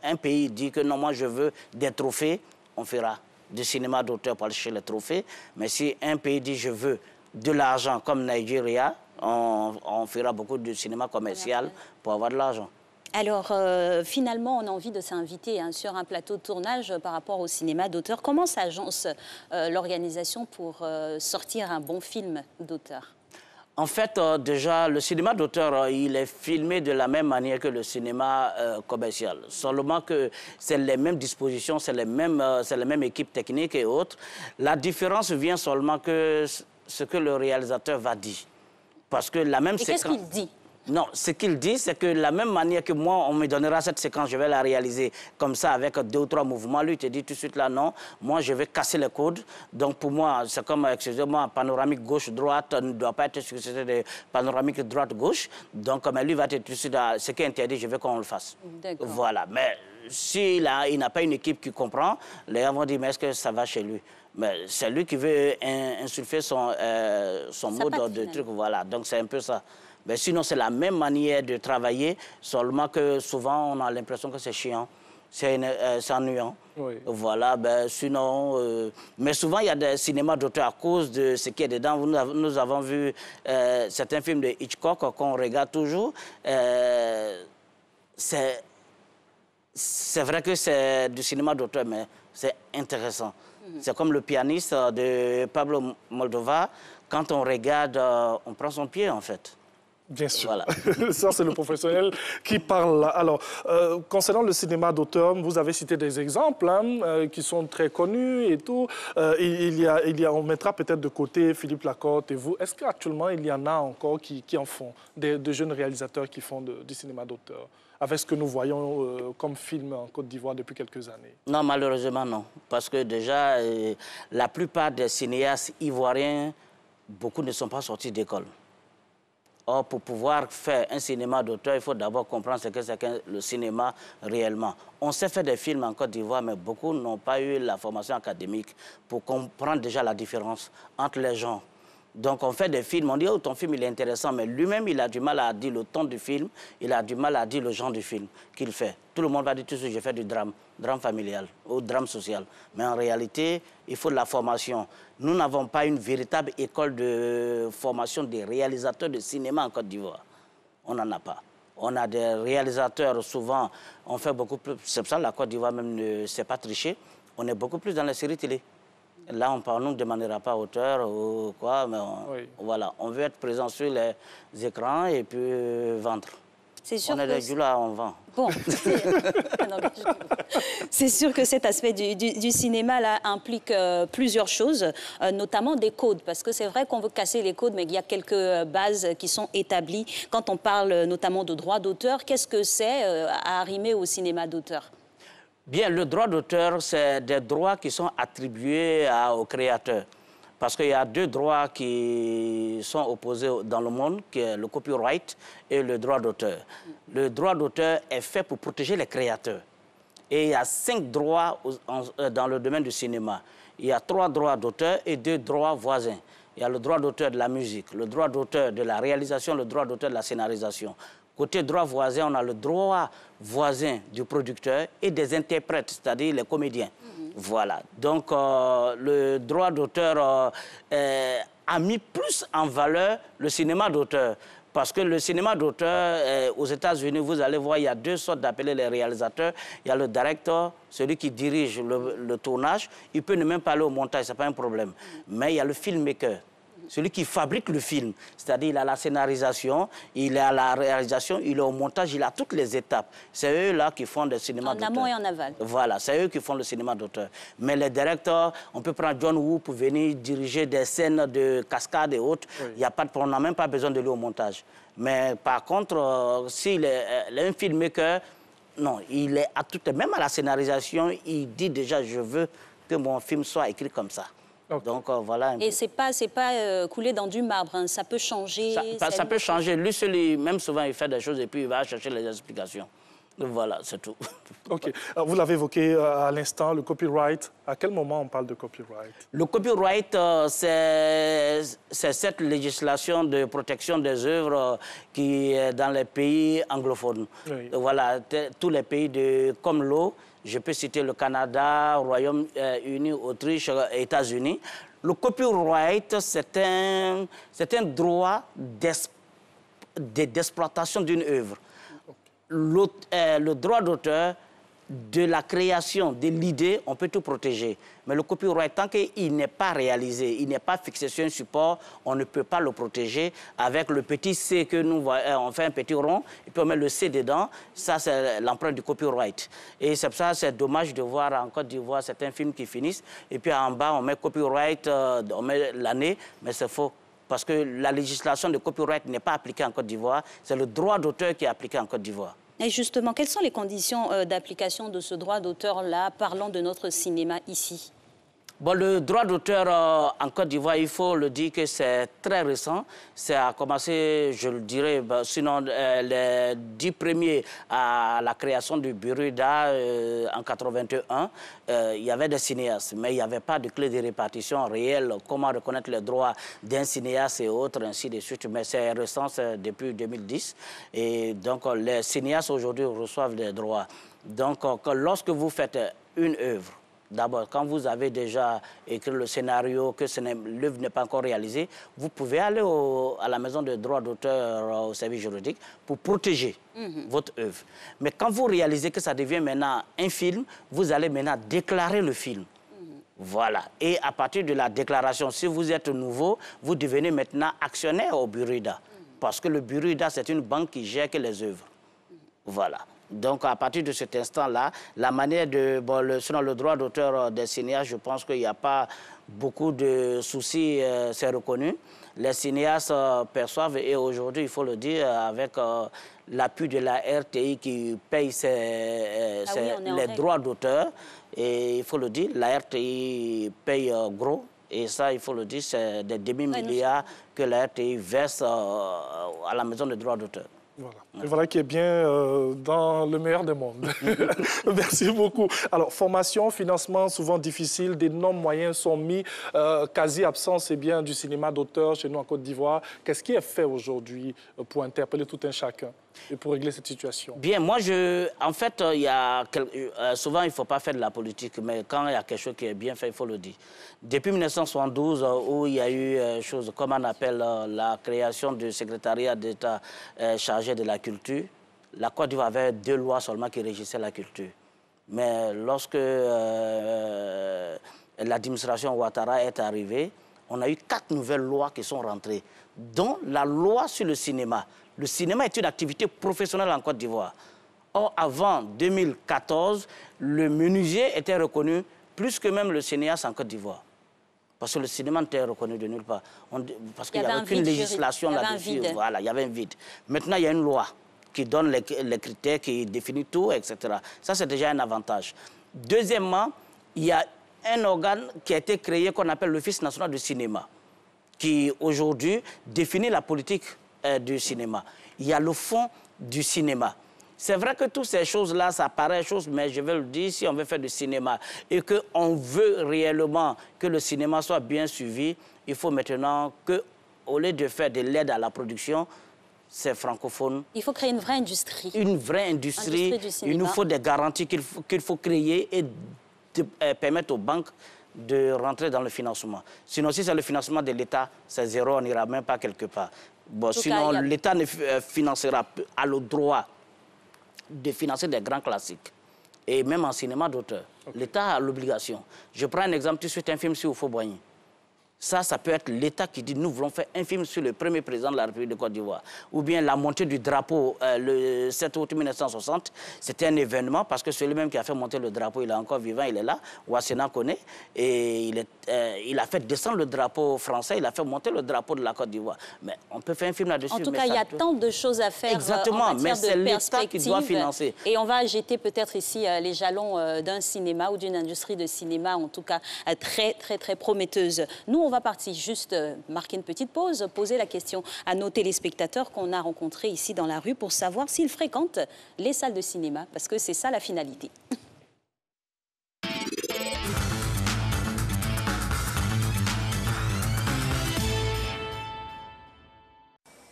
un pays dit que non, moi, je veux des trophées, on fera du cinéma d'auteur pour aller chercher les trophées. Mais si un pays dit je veux de l'argent comme Nigeria, on fera beaucoup de cinéma commercial pour avoir de l'argent. Alors, finalement, on a envie de s'inviter sur un plateau de tournage par rapport au cinéma d'auteur. Comment s'agence l'organisation pour sortir un bon film d'auteur? En fait, déjà, le cinéma d'auteur, il est filmé de la même manière que le cinéma commercial. Seulement que c'est les mêmes dispositions, c'est les mêmes équipes techniques et autres. La différence vient seulement que ce que le réalisateur va dire. Parce que la même séquence... Et qu'est-ce qu'il dit? Non, ce qu'il dit, c'est que la même manière que moi, on me donnera cette séquence, je vais la réaliser comme ça, avec 2 ou 3 mouvements. Lui, il te dit tout de suite là, non, moi, je vais casser les codes. Donc, pour moi, c'est comme, excusez-moi, panoramique gauche-droite ne doit pas être succédé de panoramique droite-gauche. Donc, mais lui va te dire tout de suite, ce qui est interdit, je veux qu'on le fasse. Voilà, mais s'il n'a pas une équipe qui comprend, les gens vont dire, mais est-ce que ça va chez lui? Mais c'est lui qui veut insuffler son mode de truc, voilà. Donc, c'est un peu ça. Mais sinon, c'est la même manière de travailler, seulement que souvent, on a l'impression que c'est chiant, c'est ennuyant. Oui. Voilà, ben, sinon... mais souvent, il y a des cinémas d'auteur à cause de ce qui est dedans. Nous avons vu certains films de Hitchcock qu'on regarde toujours. C'est vrai que c'est du cinéma d'auteur, mais c'est intéressant. C'est comme le pianiste de Pablo Moldova. Quand on regarde, on prend son pied, en fait. Bien sûr. Voilà. Ça, c'est le professionnel qui parle là. Alors, concernant le cinéma d'auteur, vous avez cité des exemples qui sont très connus et tout. On mettra peut-être de côté Philippe Lacotte et vous. Est-ce qu'actuellement, il y en a encore qui en font, de jeunes réalisateurs qui font du cinéma d'auteur, avec ce que nous voyons comme film en Côte d'Ivoire depuis quelques années? Non, malheureusement, non. Parce que déjà, la plupart des cinéastes ivoiriens, beaucoup ne sont pas sortis d'école. Or, pour pouvoir faire un cinéma d'auteur, il faut d'abord comprendre ce que c'est que le cinéma réellement. On sait faire des films en Côte d'Ivoire, mais beaucoup n'ont pas eu la formation académique pour comprendre déjà la différence entre les genres. Donc, on fait des films, on dit, oh, ton film, il est intéressant, mais lui-même, il a du mal à dire le ton du film, il a du mal à dire le genre du film qu'il fait. Tout le monde va dire tout de suite, je fais du drame familial ou drame social. Mais en réalité, il faut de la formation. Nous n'avons pas une véritable école de formation des réalisateurs de cinéma en Côte d'Ivoire. On n'en a pas. On a des réalisateurs, souvent, on fait beaucoup plus... C'est pour ça que la Côte d'Ivoire même ne sait pas tricher. On est beaucoup plus dans les séries télé. Là, on ne demandera pas auteur ou quoi, mais voilà, on veut être présent sur les écrans et puis vendre. C'est sûr on est des là, on vend. Bon, c'est sûr que cet aspect du cinéma là implique plusieurs choses, notamment des codes, parce que c'est vrai qu'on veut casser les codes, mais il y a quelques bases qui sont établies. Quand on parle notamment de droits d'auteur, qu'est-ce que c'est à arrimer au cinéma d'auteur? Bien, le droit d'auteur, c'est des droits qui sont attribués aux créateurs. Parce qu'il y a deux droits qui sont opposés dans le monde, qui est le copyright et le droit d'auteur. Le droit d'auteur est fait pour protéger les créateurs. Et il y a 5 droits dans le domaine du cinéma. Il y a 3 droits d'auteur et 2 droits voisins. Il y a le droit d'auteur de la musique, le droit d'auteur de la réalisation, le droit d'auteur de la scénarisation. Côté droit voisin, on a le droit voisin du producteur et des interprètes, c'est-à-dire les comédiens. Voilà. Donc, le droit d'auteur a mis plus en valeur le cinéma d'auteur. Parce que le cinéma d'auteur, aux États-Unis, vous allez voir, il y a 2 sortes d'appeler les réalisateurs. Il y a le directeur, celui qui dirige le tournage. Il peut ne même pas aller au montage, ce n'est pas un problème. Mais il y a le filmmaker, celui qui fabrique le film. C'est-à-dire il a la scénarisation, il a la réalisation, il est au montage, il a toutes les étapes. C'est eux-là qui font le cinéma d'auteur. En amont et en aval. Voilà, c'est eux qui font le cinéma d'auteur. Mais les directeurs, on peut prendre John Woo pour venir diriger des scènes de cascade et autres. Il y a pas de, on n'a même pas besoin de lui au montage. Mais par contre, s'il est un filmmaker, non, il est à tout, même à la scénarisation, il dit déjà, je veux que mon film soit écrit comme ça. Donc, voilà. Et c'est pas coulé dans du marbre, hein. Ça peut changer. Ça peut changer. Lui, même souvent, il fait des choses et puis il va chercher les explications. Voilà, c'est tout. OK. Vous l'avez évoqué à l'instant, le copyright. À quel moment on parle de copyright? Le copyright, c'est cette législation de protection des œuvres qui est dans les pays anglophones. Oui. Voilà, tous les pays comme l'eau. Je peux citer le Canada, Royaume-Uni, Autriche, États-Unis. Le copyright, c'est un droit d'exploitation d'une œuvre. Le droit d'auteur, de la création, de l'idée, on peut tout protéger. Mais le copyright, tant qu'il n'est pas réalisé, il n'est pas fixé sur un support, on ne peut pas le protéger avec le petit C que nous voyons. On fait un petit rond, et puis on met le C dedans. Ça, c'est l'empreinte du copyright. Et c'est pour ça, c'est dommage de voir en Côte d'Ivoire certains films qui finissent, et puis en bas, on met copyright, on met l'année, mais c'est faux. Parce que la législation de copyright n'est pas appliquée en Côte d'Ivoire, c'est le droit d'auteur qui est appliqué en Côte d'Ivoire. Et justement, quelles sont les conditions d'application de ce droit d'auteur-là, parlant de notre cinéma ici? Bon, le droit d'auteur en Côte d'Ivoire, il faut le dire que c'est très récent. Ça a commencé, je le dirais, sinon les 10 premiers à la création du Buruda en 81, il y avait des cinéastes, mais il n'y avait pas de clé de répartition réelle, comment reconnaître les droits d'un cinéaste et autres, ainsi de suite. Mais c'est récent, c'est depuis 2010. Et donc, les cinéastes aujourd'hui reçoivent des droits. Donc, lorsque vous faites une œuvre, d'abord, quand vous avez déjà écrit le scénario, que l'œuvre n'est pas encore réalisée, vous pouvez aller à la maison de droit d'auteur au service juridique pour protéger votre œuvre. Mais quand vous réalisez que ça devient maintenant un film, vous allez maintenant déclarer le film. Voilà. Et à partir de la déclaration, si vous êtes nouveau, vous devenez maintenant actionnaire au Buruda. Parce que le Buruda, c'est une banque qui gère que les œuvres. Voilà. Donc, à partir de cet instant-là, la manière de... Bon, selon le droit d'auteur des cinéastes, je pense qu'il n'y a pas beaucoup de soucis, c'est reconnu. Les cinéastes perçoivent, et aujourd'hui, il faut le dire, avec l'appui de la RTI qui paye les droits d'auteur, et il faut le dire, la RTI paye gros. Et ça, il faut le dire, c'est des demi-milliards que la RTI verse à la maison de droits d'auteur. Voilà. Et voilà qui est bien dans le meilleur des mondes. Merci beaucoup. Alors, formation, financement, souvent difficile, d'énormes moyens sont mis, quasi absent, c'est bien, du cinéma d'auteur chez nous en Côte d'Ivoire. Qu'est-ce qui est fait aujourd'hui pour interpeller tout un chacun et pour régler cette situation? Bien, moi, en fait, souvent, il ne faut pas faire de la politique, mais quand il y a quelque chose qui est bien fait, il faut le dire. Depuis 1972, où il y a eu chose, comme on appelle la création du secrétariat d'État chargé de la culture, la Côte d'Ivoire avait 2 lois seulement qui régissaient la culture. Mais lorsque l'administration Ouattara est arrivée, on a eu 4 nouvelles lois qui sont rentrées, dont la loi sur le cinéma. Le cinéma est une activité professionnelle en Côte d'Ivoire. Or, avant 2014, le menuisier était reconnu plus que même le cinéaste en Côte d'Ivoire. Parce que le cinéma n'était reconnu de nulle part. Parce qu'il n'y avait aucune législation là-dessus. Voilà, il y avait un vide. Maintenant, il y a une loi qui donne les critères, qui définit tout, etc. Ça, c'est déjà un avantage. Deuxièmement, il y a un organe qui a été créé qu'on appelle l'Office national du cinéma, qui aujourd'hui définit la politique du cinéma. Il y a le fonds du cinéma. C'est vrai que toutes ces choses-là, ça paraît chose, mais je vais le dire, si on veut faire du cinéma et qu'on veut réellement que le cinéma soit bien suivi, il faut maintenant qu'au lieu de faire de l'aide à la production, c'est francophone. Il faut créer une vraie industrie. Une vraie industrie. Il nous faut des garanties qu'il faut créer et permettre aux banques de rentrer dans le financement. Sinon, si c'est le financement de l'État, c'est zéro, on n'ira même pas quelque part. Bon, sinon, l'État ne financera à le droit de financer des grands classiques. Et même en cinéma d'auteur. L'État a l'obligation. Je prends un exemple tout de suite, un film sur Oufo-Boigny. Ça peut être l'État qui dit nous voulons faire un film sur le premier président de la République de Côte d'Ivoire. Ou bien la montée du drapeau le 7 août 1960. C'était un événement parce que celui-même qui a fait monter le drapeau, il est encore vivant, il est là. Ouassena connaît. Et il a fait descendre le drapeau français, il a fait monter le drapeau de la Côte d'Ivoire. Mais on peut faire un film là-dessus. En tout cas, il y a tant de choses à faire. Exactement, en mais c'est l'État qui doit financer. Et on va jeter peut-être ici les jalons d'un cinéma ou d'une industrie de cinéma, en tout cas très, très, très prometteuse. Nous, on va partir juste marquer une petite pause, poser la question à nos téléspectateurs qu'on a rencontrés ici dans la rue pour savoir s'ils fréquentent les salles de cinéma, parce que c'est ça la finalité.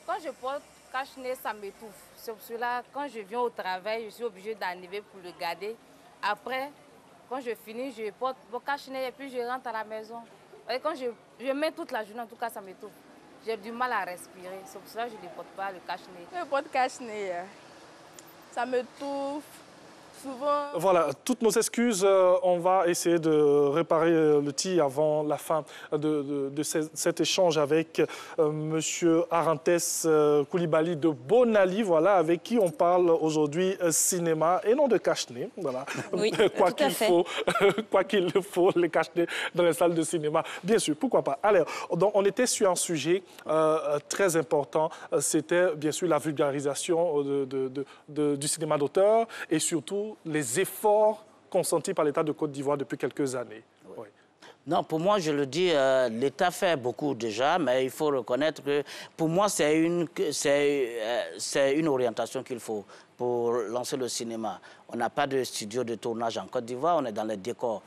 Quand je porte cache-nez, ça m'étouffe. C'est pour cela, quand je viens au travail, je suis obligée d'enlever pour le garder. Après, quand je finis, je porte mon cache-nez et puis je rentre à la maison. Et quand je mets toute la journée, en tout cas, ça m'étouffe. J'ai du mal à respirer. C'est pour ça que je ne porte pas le cache-nez. Je porte cache-nez. Ça m'étouffe. Souvent... Voilà, toutes nos excuses, on va essayer de réparer le tir avant la fin de cet échange avec M. Arantès Koulibaly de Bonali, voilà, avec qui on parle aujourd'hui cinéma et non de cache-nez. Voilà. Oui, quoi qu'il faut, les cache-nez dans les salles de cinéma. Bien sûr, pourquoi pas. Alors, donc, on était sur un sujet très important, c'était bien sûr la vulgarisation du cinéma d'auteur et surtout les efforts consentis par l'État de Côte d'Ivoire depuis quelques années. Oui. Non, pour moi, je le dis, l'État fait beaucoup déjà, mais il faut reconnaître que pour moi, c'est une orientation qu'il faut pour lancer le cinéma. On n'a pas de studio de tournage en Côte d'Ivoire, on est dans les décors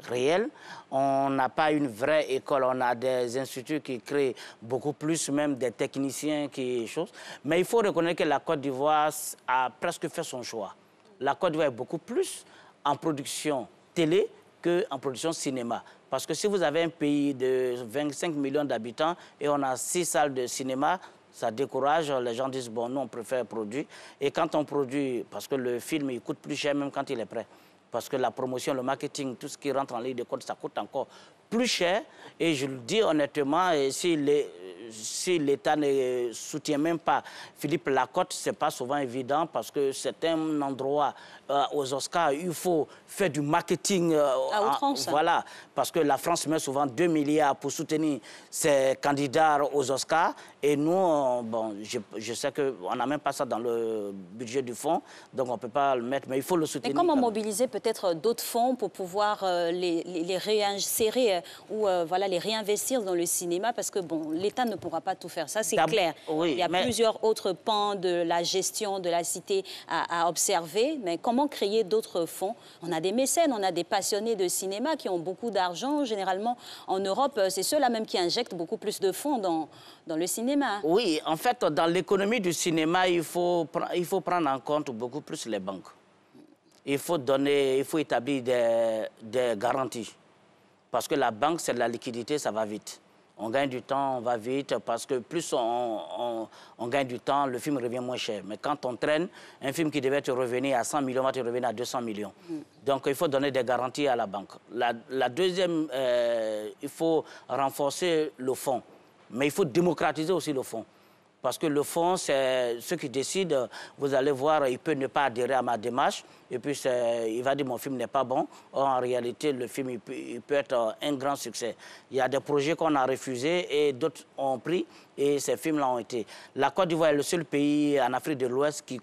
réels. On n'a pas une vraie école, on a des instituts qui créent beaucoup plus, même des techniciens qui choses. Mais il faut reconnaître que la Côte d'Ivoire a presque fait son choix. La Côte d'Ivoire est beaucoup plus en production télé qu'en production cinéma. Parce que si vous avez un pays de 25 millions d'habitants et on a 6 salles de cinéma, ça décourage. Les gens disent, bon, nous, on préfère produire. Et quand on produit, parce que le film, il coûte plus cher même quand il est prêt. Parce que la promotion, le marketing, tout ce qui rentre en ligne de compte, ça coûte encore plus cher. Et je le dis honnêtement, si l'État ne soutient même pas Philippe Lacotte, ce n'est pas souvent évident parce que c'est un endroit aux Oscars, il faut faire du marketing. À outrance. Voilà, parce que la France met souvent 2 milliards pour soutenir ses candidats aux Oscars. Et nous, bon, je sais qu'on n'a même pas ça dans le budget du fonds, donc on ne peut pas le mettre, mais il faut le soutenir. Et comment mobiliser peut-être d'autres fonds pour pouvoir les réinsérer ou voilà, les réinvestir dans le cinéma? Parce que bon, l'État ne pourra pas tout faire, ça c'est clair. Oui, il y a plusieurs autres pans de la gestion de la cité à observer, mais comment créer d'autres fonds? On a des mécènes, on a des passionnés de cinéma qui ont beaucoup d'argent. Généralement, en Europe, c'est ceux-là même qui injectent beaucoup plus de fonds dans le cinéma. Oui, en fait, dans l'économie du cinéma, il faut prendre en compte beaucoup plus les banques. Il faut établir des garanties. Parce que la banque, c'est de la liquidité, ça va vite. On gagne du temps, on va vite, parce que plus on gagne du temps, le film revient moins cher. Mais quand on traîne, un film qui devait te revenir à 100 millions va te revenir à 200 millions. Donc il faut donner des garanties à la banque. La deuxième, il faut renforcer le fonds. Mais il faut démocratiser aussi le fonds. Parce que le fonds, c'est ceux qui décident. Vous allez voir, il peut ne pas adhérer à ma démarche. Et puis, il va dire mon film n'est pas bon. Or, en réalité, le film il peut être un grand succès. Il y a des projets qu'on a refusés et d'autres ont pris. Et ces films-là ont été. La Côte d'Ivoire est le seul pays en Afrique de l'Ouest qui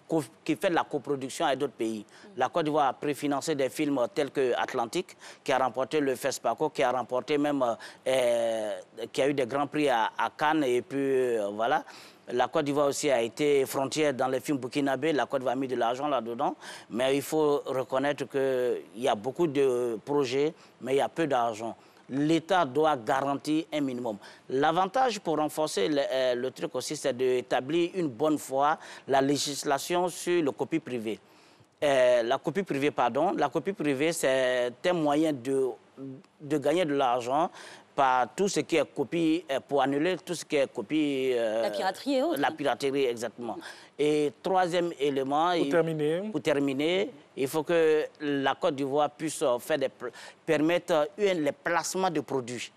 fait de la coproduction avec d'autres pays. La Côte d'Ivoire a préfinancé des films tels que Atlantique, qui a remporté le FESPACO, qui a remporté même, qui a eu des grands prix à Cannes. Et puis, voilà. La Côte d'Ivoire aussi a été frontière dans les films burkinabés. La Côte d'Ivoire a mis de l'argent là-dedans. Mais il faut reconnaître qu'il y a beaucoup de projets, mais il y a peu d'argent. L'État doit garantir un minimum. L'avantage pour renforcer le truc aussi, c'est d'établir une bonne fois la législation sur le copie privée. La copie privée, c'est un moyen de gagner de l'argent par tout ce qui est copie, pour annuler tout ce qui est copie... la piraterie et autres. La piraterie, exactement. Et troisième élément... Pour terminer, il faut que la Côte d'Ivoire puisse permettre les placements de produits.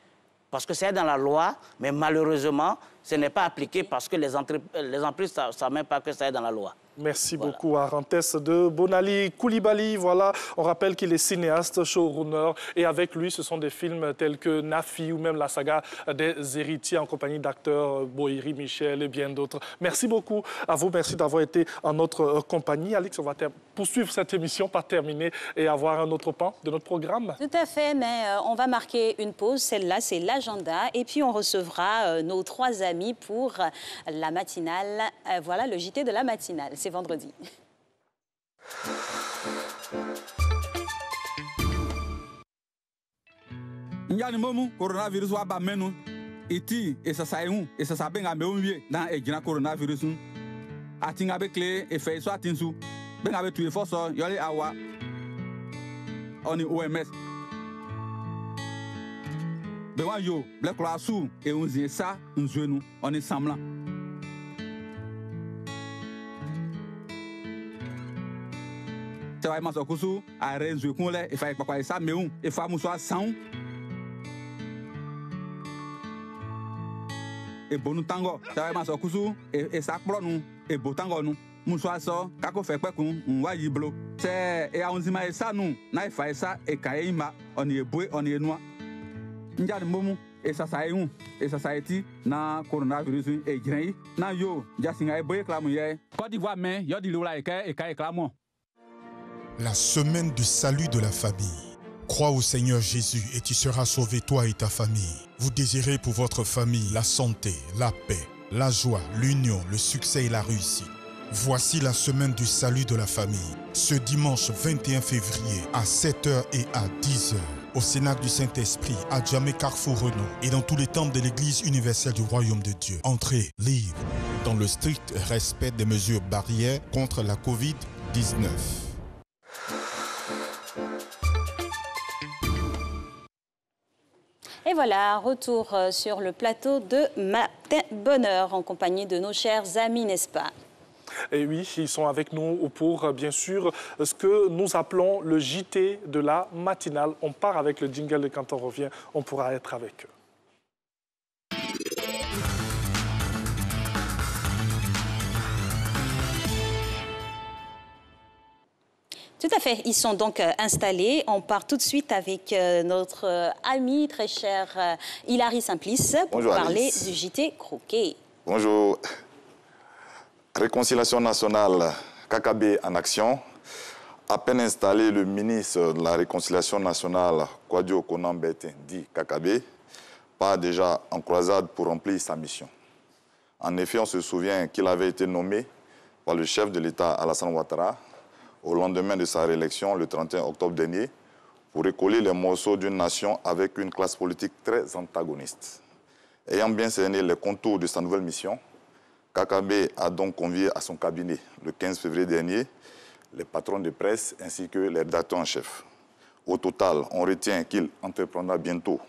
Parce que c'est dans la loi, mais malheureusement, ce n'est pas appliqué parce que les entreprises ne savent même pas que ça est dans la loi. Merci beaucoup à Arantes de Bonali Koulibaly. Voilà, on rappelle qu'il est cinéaste, showrunner, et avec lui, ce sont des films tels que Nafi ou même la saga des héritiers en compagnie d'acteurs Boïri, Michel et bien d'autres. Merci beaucoup à vous, merci d'avoir été en notre compagnie. Alix, on va poursuivre cette émission, pas terminer et avoir un autre pan de notre programme. Tout à fait, mais on va marquer une pause. Celle-là, c'est l'agenda. Et puis, on recevra nos 3 amis pour la matinale. Voilà, le JT de la matinale. C'est vendredi. Njani momu coronavirus wa ba menu iti esasaihu esasabenga meumwie dan ejina coronavirus atinga be clé e fait so atinsu benga be tuer forso yole awa oni OMS bewa yo black clasu e unzi sa nzuenu oni samla vai mas okusu a renzu kunle e fa ikpakwa isa meun e fa muso asan e bonu tango vai mas okusu e sa plonu e botango nu muso aso kako fe pekun nwa yiblo se e aunzima isa nu na e fa isa e kan ima oni ebue oni enua njani momu esa saihun esa saiti na coronavirus e jiren na yo jasinga e boye klamu ye Côte d'Ivoire men yo di lula e ka klamu. La semaine du salut de la famille. Crois au Seigneur Jésus et tu seras sauvé, toi et ta famille. Vous désirez pour votre famille la santé, la paix, la joie, l'union, le succès et la réussite. Voici la semaine du salut de la famille. Ce dimanche 21 février à 7h et à 10h au Cénacle du Saint-Esprit à Djamé Carrefour Renault et dans tous les temples de l'Église universelle du Royaume de Dieu. Entrée libre dans le strict respect des mesures barrières contre la Covid-19. Et voilà, retour sur le plateau de Matin Bonheur en compagnie de nos chers amis, n'est-ce pas? Et oui, ils sont avec nous pour, bien sûr, ce que nous appelons le JT de la matinale. On part avec le jingle et quand on revient, on pourra être avec eux. Tout à fait, ils sont donc installés. On part tout de suite avec notre ami très cher Hilary Simplice pour parler du JT Croquet. Bonjour. Réconciliation nationale, KKB en action. À peine installé, le ministre de la Réconciliation nationale, Kwadjo Konambete, dit KKB, part déjà en croisade pour remplir sa mission. En effet, on se souvient qu'il avait été nommé par le chef de l'État Alassane Ouattara au lendemain de sa réélection, le 31 octobre dernier, pour recoller les morceaux d'une nation avec une classe politique très antagoniste. Ayant bien cerné les contours de sa nouvelle mission, KKB a donc convié à son cabinet, le 15 février dernier, les patrons de presse ainsi que les rédacteurs en chef. Au total, on retient qu'il entreprendra bientôt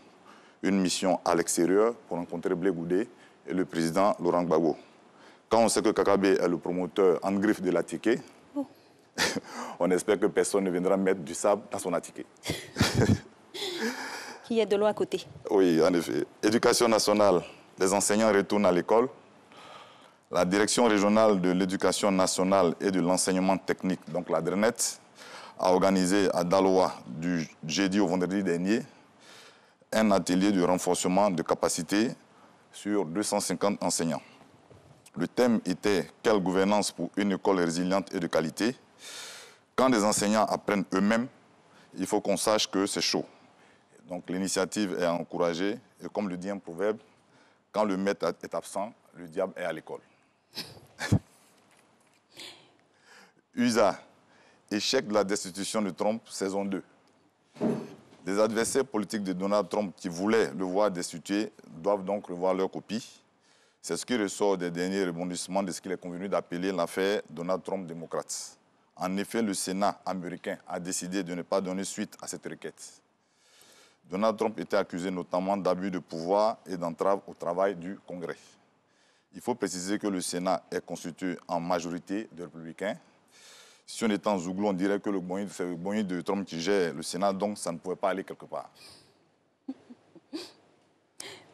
une mission à l'extérieur pour rencontrer Blé Goudé et le président Laurent Gbagbo. Quand on sait que Kakabe est le promoteur en griffe de l'attiqué, on espère que personne ne viendra mettre du sable dans son attiqué. Qu'il y ait de l'eau à côté. Oui, en effet. Éducation nationale, les enseignants retournent à l'école. La direction régionale de l'éducation nationale et de l'enseignement technique, donc la DRENET, a organisé à Daloa du jeudi au vendredi dernier un atelier de renforcement de capacité sur 250 enseignants. Le thème était « Quelle gouvernance pour une école résiliente et de qualité ?» Quand des enseignants apprennent eux-mêmes, il faut qu'on sache que c'est chaud. Donc l'initiative est encouragée et comme le dit un proverbe, quand le maître est absent, le diable est à l'école. USA, échec de la destitution de Trump, saison 2. Les adversaires politiques de Donald Trump qui voulaient le voir destitué doivent donc revoir leur copie. C'est ce qui ressort des derniers rebondissements de ce qu'il est convenu d'appeler l'affaire Donald Trump démocrate. En effet, le Sénat américain a décidé de ne pas donner suite à cette requête. Donald Trump était accusé notamment d'abus de pouvoir et d'entrave au travail du Congrès. Il faut préciser que le Sénat est constitué en majorité de républicains. Si on était en Zouglou, on dirait que c'est le Boni de Trump qui gère le Sénat, donc ça ne pouvait pas aller quelque part.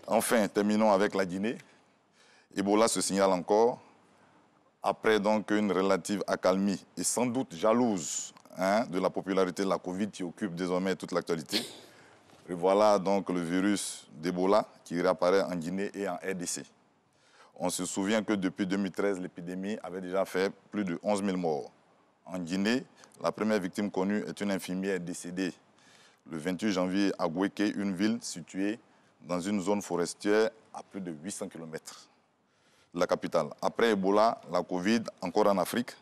Enfin, terminons avec la Guinée. Ebola se signale encore. Après donc une relative accalmie et sans doute jalouse de la popularité de la Covid qui occupe désormais toute l'actualité, voilà donc le virus d'Ebola qui réapparaît en Guinée et en RDC. On se souvient que depuis 2013, l'épidémie avait déjà fait plus de 11 000 morts. En Guinée, la première victime connue est une infirmière décédée le 28 janvier à Gouéké, une ville située dans une zone forestière à plus de 800 km de la capitale. Après Ebola, la Covid, encore en Afrique.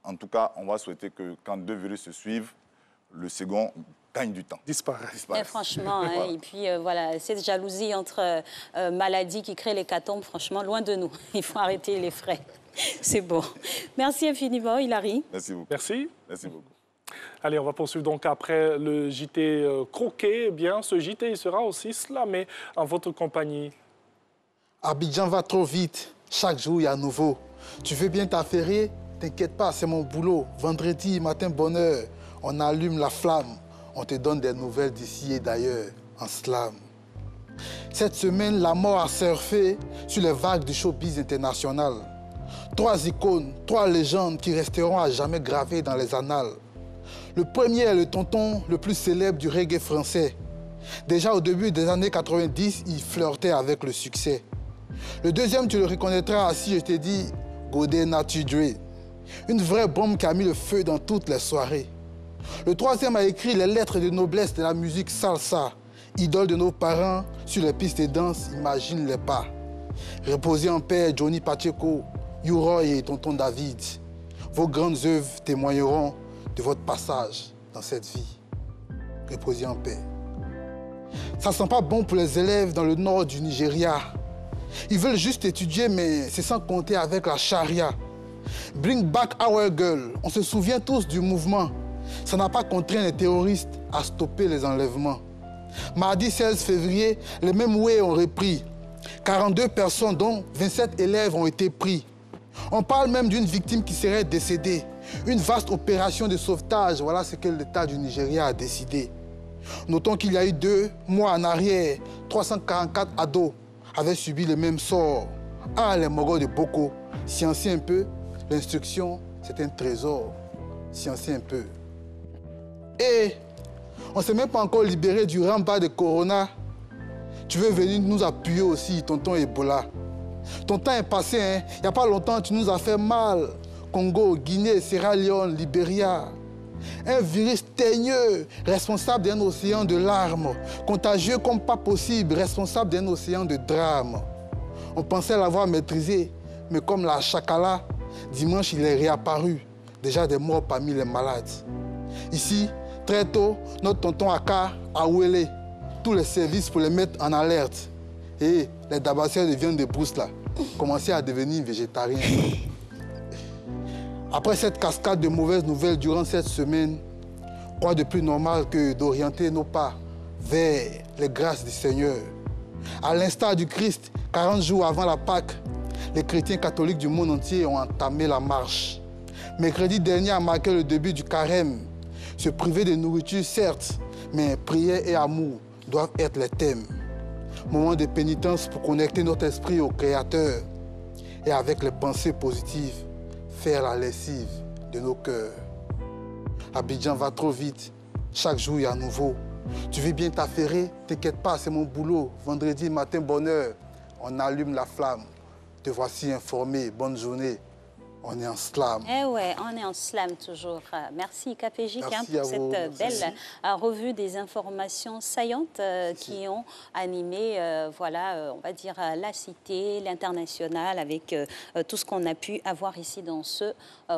En tout cas, on va souhaiter que quand deux virus se suivent, le second gagne du temps. Disparaît. Et franchement, voilà. Et puis voilà, cette jalousie entre maladies qui créent l'hécatombe, franchement, loin de nous. Il faut arrêter les frais. C'est bon. Merci infiniment, Hilary. Merci beaucoup. Merci. Merci beaucoup. Allez, on va poursuivre donc après le JT croqué. Eh bien, ce JT, il sera aussi slamé en votre compagnie. Abidjan va trop vite. Chaque jour, il y a nouveau. Tu veux bien t'affairer? T'inquiète pas, c'est mon boulot. Vendredi, matin, bonne heure. On allume la flamme. On te donne des nouvelles d'ici et d'ailleurs, en slam. Cette semaine, la mort a surfé sur les vagues du showbiz international. 3 icônes, 3 légendes qui resteront à jamais gravées dans les annales. Le premier est le tonton le plus célèbre du reggae français. Déjà au début des années 90, il flirtait avec le succès. Le deuxième, tu le reconnaîtras si je t'ai dit Godé Nature Dre. Une vraie bombe qui a mis le feu dans toutes les soirées. Le troisième a écrit les lettres de noblesse de la musique salsa. Idole de nos parents, sur les pistes de danse, imagine les pas. Reposez en paix, Johnny Pacheco, U-Roy et tonton David. Vos grandes œuvres témoigneront de votre passage dans cette vie. Reposez en paix. Ça sent pas bon pour les élèves dans le nord du Nigeria. Ils veulent juste étudier, mais c'est sans compter avec la charia. Bring back our girl. On se souvient tous du mouvement. Ça n'a pas contraint les terroristes à stopper les enlèvements. Mardi 16 février, les mêmes Way ont repris. 42 personnes, dont 27 élèves, ont été pris. On parle même d'une victime qui serait décédée. Une vaste opération de sauvetage, voilà ce que l'État du Nigeria a décidé. Notons qu'il y a eu 2 mois en arrière, 344 ados avaient subi le même sort. Ah, les mogos de Boko, sciencez un peu, l'instruction, c'est un trésor. Sciencez un peu. Et on ne s'est même pas encore libéré du rempart de Corona. Tu veux venir nous appuyer aussi, tonton Ebola. Ton temps est passé, hein. Il n'y a pas longtemps, tu nous as fait mal. Congo, Guinée, Sierra Leone, Libéria. Un virus teigneux, responsable d'un océan de larmes. Contagieux comme pas possible, responsable d'un océan de drames. On pensait l'avoir maîtrisé, mais comme la chakala, dimanche, il est réapparu. Déjà des morts parmi les malades. Ici, très tôt, notre tonton Aka a ouélé tous les services pour les mettre en alerte. Et les tabassières de viande de brousse, là, commençaient à devenir végétariens. Après cette cascade de mauvaises nouvelles durant cette semaine, quoi de plus normal que d'orienter nos pas vers les grâces du Seigneur. À l'instar du Christ, 40 jours avant la Pâque, les chrétiens catholiques du monde entier ont entamé la marche. Mercredi dernier a marqué le début du carême. Se priver de nourriture, certes, mais prière et amour doivent être les thèmes. Moment de pénitence pour connecter notre esprit au Créateur et avec les pensées positives, faire la lessive de nos cœurs. Abidjan va trop vite, chaque jour il y a un nouveau. Tu veux bien t'affairer, t'inquiète pas, c'est mon boulot. Vendredi matin, bonne heure, on allume la flamme. Te voici informé, bonne journée. On est en slam. Eh ouais, on est en slam toujours. Merci KPJ pour cette belle revue des informations saillantes qui ont animé, voilà, on va dire, la cité, l'international, avec tout ce qu'on a pu avoir ici dans ce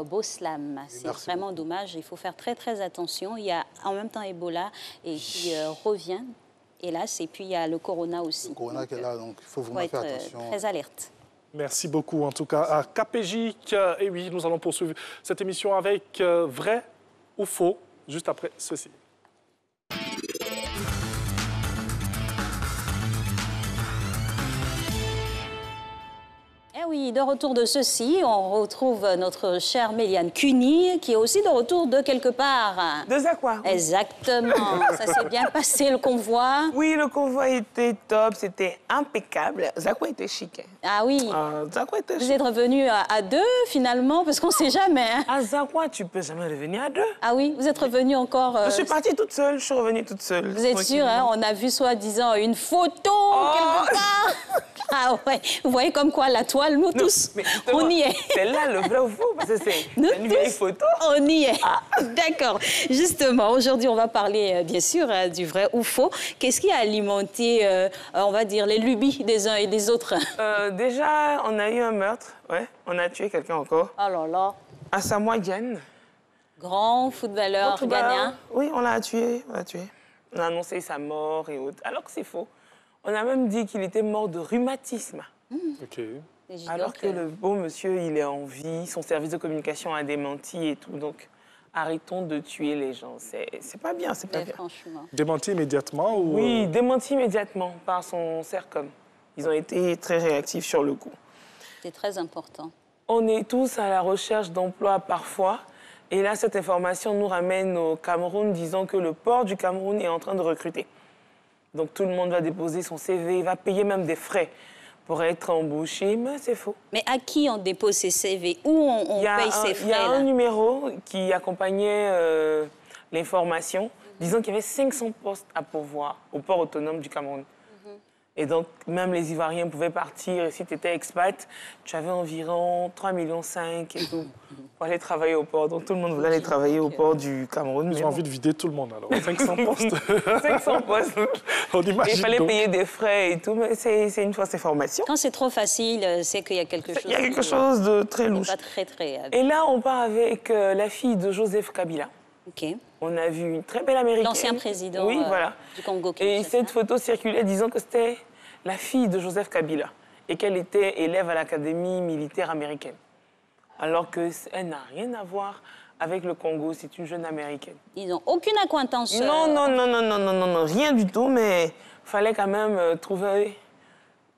beau slam. C'est vraiment dommage, il faut faire très très attention. Il y a en même temps Ebola et qui revient, hélas, et puis il y a le corona aussi. Le corona qui est là, donc il faut vraiment faire attention. Très alerte. Merci beaucoup, en tout cas, à KPJ. Et oui, nous allons poursuivre cette émission avec vrai ou faux, juste après ceci. Eh oui, de retour de ceci, on retrouve notre chère Méliane Cuny, qui est aussi de retour de quelque part. De Zakwa. Exactement. Ça s'est bien passé, le convoi? Oui, le convoi était top, c'était impeccable. Zakwa était chic. Ah oui. Zakwa était chic. Vous êtes revenus à deux, finalement, parce qu'on ne sait jamais. Hein. À Zakwa, tu peux jamais revenir à deux. Ah oui, vous êtes revenus encore... Je suis partie toute seule, je suis revenue toute seule. Vous êtes sûre, hein, on a vu soi-disant une photo quelque part. Ah ouais, vous voyez comme quoi la toile, nous tous, on y est. C'est là le vrai ou faux, parce que c'est une vieille photo. On y est. Ah. D'accord. Justement, aujourd'hui, on va parler, bien sûr, du vrai ou faux. Qu'est-ce qui a alimenté, on va dire, les lubies des uns et des autres? Déjà, on a eu un meurtre, ouais. On a tué quelqu'un encore. Oh là là. Asamoah Gyan. Grand footballeur ghanéen. Oui, on l'a tué, on l'a tué. On a annoncé sa mort et autres, alors que c'est faux. On a même dit qu'il était mort de rhumatisme. OK. Alors que le beau monsieur, il est en vie, son service de communication a démenti et tout. Donc, arrêtons de tuer les gens. C'est pas bien, c'est pas bien. Franchement. Démenti immédiatement ou... Oui, démenti immédiatement par son CERCOM. Ils ont été très réactifs sur le coup. C'est très important. On est tous à la recherche d'emploi parfois. Et là, cette information nous ramène au Cameroun, disant que le port du Cameroun est en train de recruter. Donc tout le monde va déposer son CV, va payer même des frais pour être embauché, mais c'est faux. Mais à qui on dépose ses CV? Où on paye ses frais? Il y a un numéro qui accompagnait l'information, disant qu'il y avait 500 postes à pourvoir au port autonome du Cameroun. Et donc, même les Ivoiriens pouvaient partir. Et si tu étais expat, tu avais environ 3,5 millions et tout pour aller travailler au port. Donc, tout le monde voulait aller travailler au port du Cameroun. Ils ont envie de vider tout le monde, alors. 500 postes. 500 postes. On imagine. Il fallait payer des frais et tout, mais c'est une fausse information. Quand c'est trop facile, c'est qu'il y a quelque chose... Il y a quelque chose de très louche. Pas très... Et là, on part avec la fille de Joseph Kabila. OK. On a vu une très belle Américaine. L'ancien président voilà. du Congo. Et cette photo circulait disant que c'était la fille de Joseph Kabila et qu'elle était élève à l'Académie militaire américaine. Alors qu'elle n'a rien à voir avec le Congo, c'est une jeune Américaine. Ils n'ont aucune acquaintance. Non, rien du tout, mais il fallait quand même trouver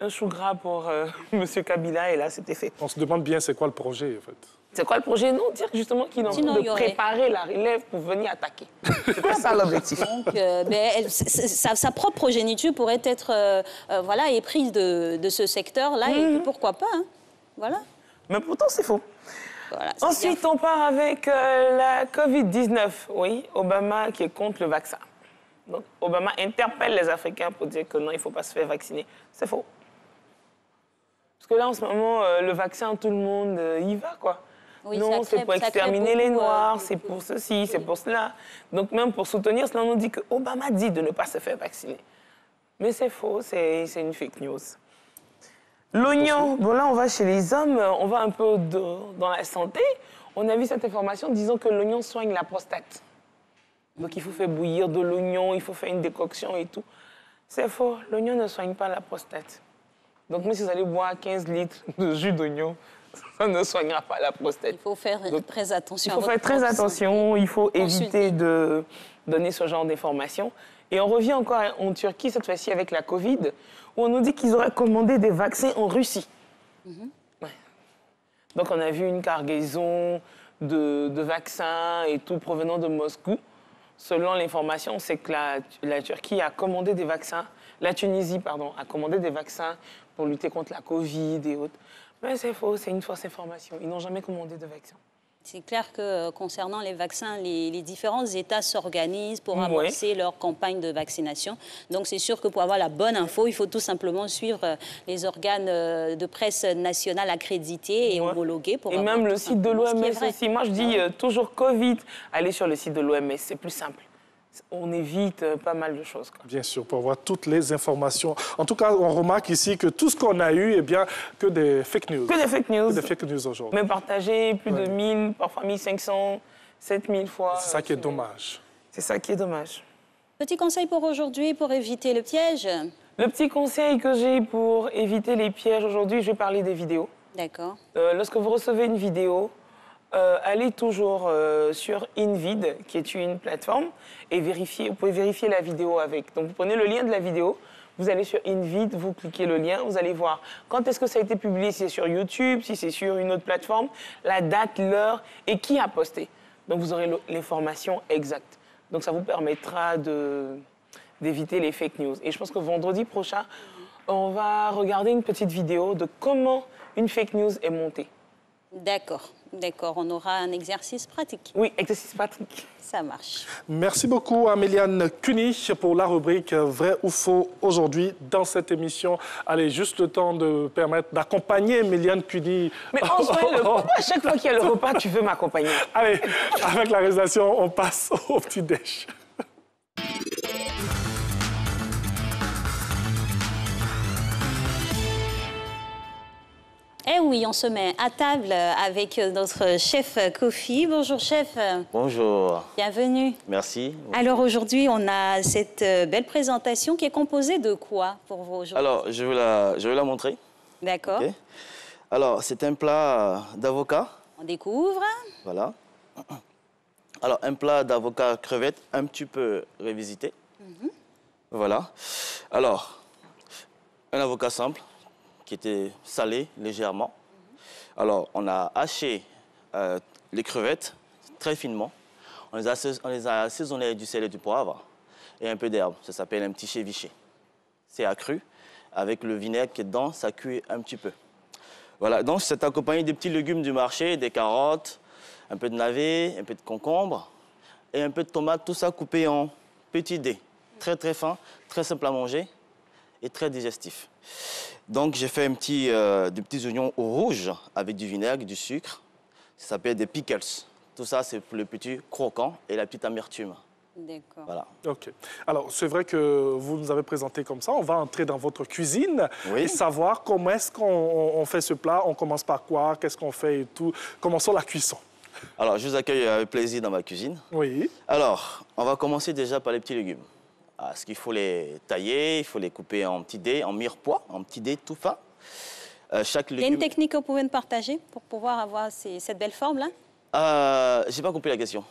un chou gras pour M. Kabila et là, c'était fait. On se demande bien c'est quoi le projet, en fait. C'est quoi le projet? Non, dire justement qu'il est en train de préparer la relève pour venir attaquer. C'est ça l'objectif. Donc, sa propre progéniture pourrait être voilà, éprise de ce secteur-là, et pourquoi pas, hein. Voilà. Mais pourtant, c'est faux. Voilà, ensuite, on part avec la Covid-19. Oui, Obama qui est contre le vaccin. Donc, Obama interpelle les Africains pour dire que non, il ne faut pas se faire vacciner. C'est faux. Parce que là, en ce moment, le vaccin, tout le monde y va, quoi. Oui, non, c'est pour exterminer les Noirs, c'est pour ceci, c'est pour cela. Donc même pour soutenir cela, on nous dit que Obama dit de ne pas se faire vacciner. Mais c'est faux, c'est une fake news. L'oignon, bon là on va chez les hommes, on va un peu dans la santé. On a vu cette information disant que l'oignon soigne la prostate. Donc il faut faire bouillir de l'oignon, il faut faire une décoction et tout. C'est faux, l'oignon ne soigne pas la prostate. Donc même si vous allez boire 15 litres de jus d'oignon, ça ne soignera pas la prostate. Il faut faire très attention. Il faut faire très attention, il faut éviter de donner ce genre d'informations. Et on revient encore en Turquie, cette fois-ci avec la Covid, où on nous dit qu'ils auraient commandé des vaccins en Russie. Ouais. Donc on a vu une cargaison de vaccins et tout provenant de Moscou. Selon l'information, c'est que la Turquie a commandé des vaccins, la Tunisie, pardon, a commandé des vaccins pour lutter contre la Covid et autres. Mais c'est faux, c'est une fausse information. Ils n'ont jamais commandé de vaccins. C'est clair que concernant les vaccins, les différents États s'organisent pour amorcer leur campagne de vaccination. Donc c'est sûr que pour avoir la bonne info, il faut tout simplement suivre les organes de presse nationale accrédités et homologués. Pour et même le site de l'OMS aussi. Moi je dis toujours Covid, allez sur le site de l'OMS, c'est plus simple. On évite pas mal de choses. Quoi. Bien sûr, pour avoir toutes les informations. En tout cas, on remarque ici que tout ce qu'on a eu, eh bien, que des fake news. Que des fake news. Que des fake news aujourd'hui. Mais partagé plus de 1000, parfois 1500, 7000 fois. C'est ça qui est dommage. C'est ça qui est dommage. Petit conseil pour aujourd'hui, pour éviter le piège? Le petit conseil que j'ai pour éviter les pièges aujourd'hui, je vais parler des vidéos. D'accord. Lorsque vous recevez une vidéo, allez toujours sur InVid, qui est une plateforme, et vous pouvez vérifier la vidéo avec. Donc vous prenez le lien de la vidéo, vous allez sur InVid, vous cliquez le lien, vous allez voir quand est-ce que ça a été publié, si c'est sur YouTube, si c'est sur une autre plateforme, la date, l'heure et qui a posté. Donc vous aurez l'information exacte. Donc ça vous permettra d'éviter les fake news. Et je pense que vendredi prochain, on va regarder une petite vidéo de comment une fake news est montée. D'accord, d'accord. On aura un exercice pratique. Oui, exercice pratique. Ça marche. Merci beaucoup à Méliane Cuny pour la rubrique Vrai ou Faux aujourd'hui dans cette émission. Allez, juste le temps de permettre d'accompagner Méliane Cuny. Mais en soi, pourquoi à chaque fois qu'il y a le repas, tu veux m'accompagner? Allez, avec la réalisation, on passe au petit déj. Eh oui, on se met à table avec notre chef Kofi. Bonjour chef. Bonjour. Bienvenue. Merci. Alors aujourd'hui, on a cette belle présentation qui est composée de quoi pour vous aujourd'hui? Alors, je vais la montrer. D'accord. Okay. Alors, c'est un plat d'avocat. On découvre. Voilà. Alors, un plat d'avocat crevette un petit peu revisité. Voilà. Alors, un avocat simple, qui était salé légèrement. Alors, on a haché les crevettes très finement. On les a assaisonnées avec du sel et du poivre et un peu d'herbe. Ça s'appelle un petit ceviche. C'est accru. Avec le vinaigre qui est dedans, ça cuit un petit peu. Voilà, donc c'est accompagné des petits légumes du marché, des carottes, un peu de navet, un peu de concombre et un peu de tomate, tout ça coupé en petits dés. Très très fin, très simple à manger et très digestif. Donc, j'ai fait des petits oignons rouges avec du vinaigre, du sucre. Ça s'appelle des pickles. Tout ça, c'est pour le petit croquant et la petite amertume. D'accord. Voilà. OK. Alors, c'est vrai que vous nous avez présenté comme ça. On va entrer dans votre cuisine et savoir comment est-ce qu'on fait ce plat. On commence par quoi? Qu'est-ce qu'on fait et tout? Commençons la cuisson. Alors, je vous accueille avec plaisir dans ma cuisine. Oui. Alors, on va commencer déjà par les petits légumes. Parce qu'il faut les tailler, il faut les couper en petits dés, en mirepoix, en petits dés tout fins. Chaque légume... Il y a une technique que vous pouvez nous partager pour pouvoir avoir cette belle forme-là? J'ai pas compris la question.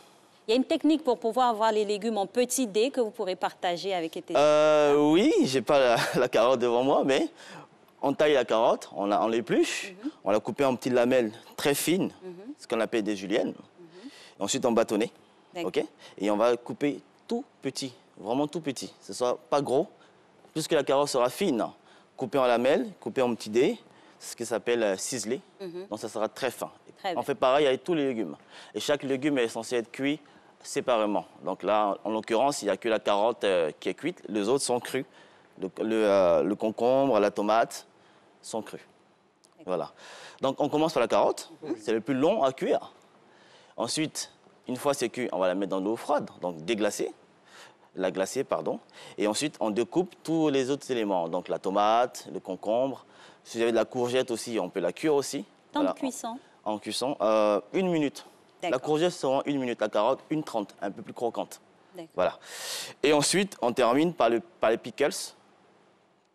Il y a une technique pour pouvoir avoir les légumes en petits dés que vous pourrez partager avec les Oui, j'ai pas la carotte devant moi, mais on taille la carotte, on l'épluche, on la coupe en petites lamelles très fines, ce qu'on appelle des juliennes. Ensuite, on bâtonne, ok? Et on va couper tout petit. Vraiment tout petit, ce soit pas gros, puisque la carotte sera fine, coupée en lamelles, coupée en petits dés, c'est ce qui s'appelle ciselé, donc ça sera très fin. On fait pareil avec tous les légumes. Et chaque légume est censé être cuit séparément. Donc là, en l'occurrence, il n'y a que la carotte qui est cuite, les autres sont crus. Le concombre, la tomate sont crus. Voilà. Donc on commence par la carotte, c'est le plus long à cuire. Ensuite, une fois c'est cuit, on va la mettre dans l'eau froide, donc déglacée. La glacée, pardon. Et ensuite, on découpe tous les autres éléments. Donc la tomate, le concombre. Si vous avez de la courgette aussi, on peut la cuire aussi. Temps de cuisson? En cuisson, 1 minute. La courgette sera 1 minute, la carotte 1:30, un peu plus croquante. Voilà. Et ensuite, on termine par les pickles.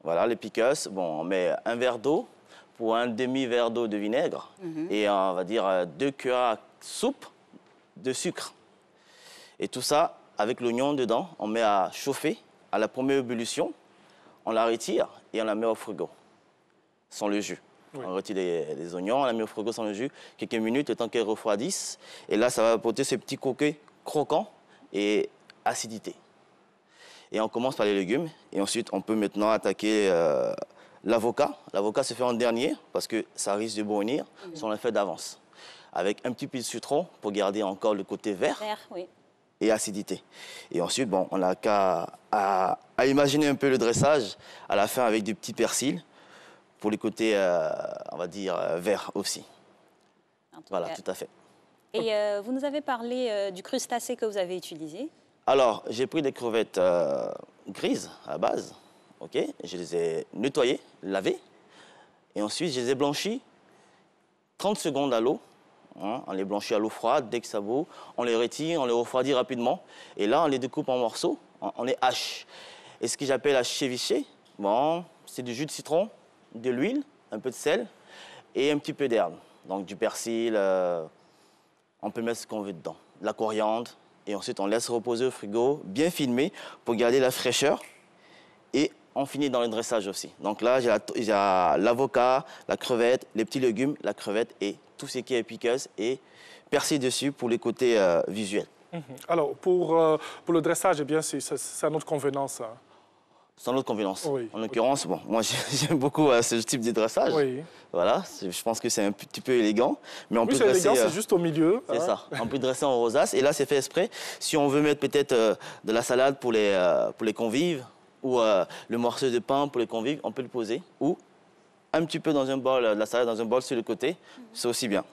Voilà, les pickles. Bon, on met un verre d'eau pour un demi-verre d'eau de vinaigre. Et on va dire 2 cuillères à soupe de sucre. Et tout ça, avec l'oignon dedans, on met à chauffer à la première ébullition, on la retire et on la met au frigo, sans le jus. Oui. On retire les oignons, on la met au frigo sans le jus, quelques minutes, le temps qu'elle refroidisse. Et là, ça va apporter ces petits coquets croquants et acidité. Et on commence par les légumes. Et ensuite, on peut maintenant attaquer l'avocat. L'avocat se fait en dernier parce que ça risque de brunir si on le fait d'avance. Avec un petit peu de citron pour garder encore le côté vert. Oui. Et acidité. Et ensuite, bon, on n'a qu'à imaginer un peu le dressage à la fin avec du petit persil pour les côtés, on va dire, verts aussi. Voilà, tout à fait. Et vous nous avez parlé du crustacé que vous avez utilisé. Alors, j'ai pris des crevettes grises à la base. Ok, je les ai nettoyées, lavées. Et ensuite, je les ai blanchies 30 secondes à l'eau. Hein, on les blanchit à l'eau froide, dès que ça bout, on les retire, on les refroidit rapidement. Et là, on les découpe en morceaux, on les hache. Et ce que j'appelle haché, bon, c'est du jus de citron, de l'huile, un peu de sel et un petit peu d'herbe. Donc du persil, on peut mettre ce qu'on veut dedans. De la coriandre. Et ensuite, on laisse reposer au frigo, bien filmé, pour garder la fraîcheur. Et on finit dans le dressage aussi. Donc là, j'ai l'avocat, la crevette, les petits légumes, la crevette et tout ce qui est piqueuse et persil dessus pour les côtés visuels. Alors, pour le dressage, eh bien, c'est à notre convenance. Hein. C'est à notre convenance. Oui. En l'occurrence, bon, moi, j'aime beaucoup ce type de dressage. Oui. Voilà, je pense que c'est un petit peu élégant. Mais on peut c'est élégant, c'est juste au milieu. C'est ça. On peut dresser en rosace. Et là, c'est fait exprès. Si on veut mettre peut-être de la salade pour les convives ou le morceau de pain pour les convives, on peut le poser. Ou un petit peu dans un bol, de la salade dans un bol sur le côté, c'est aussi bien.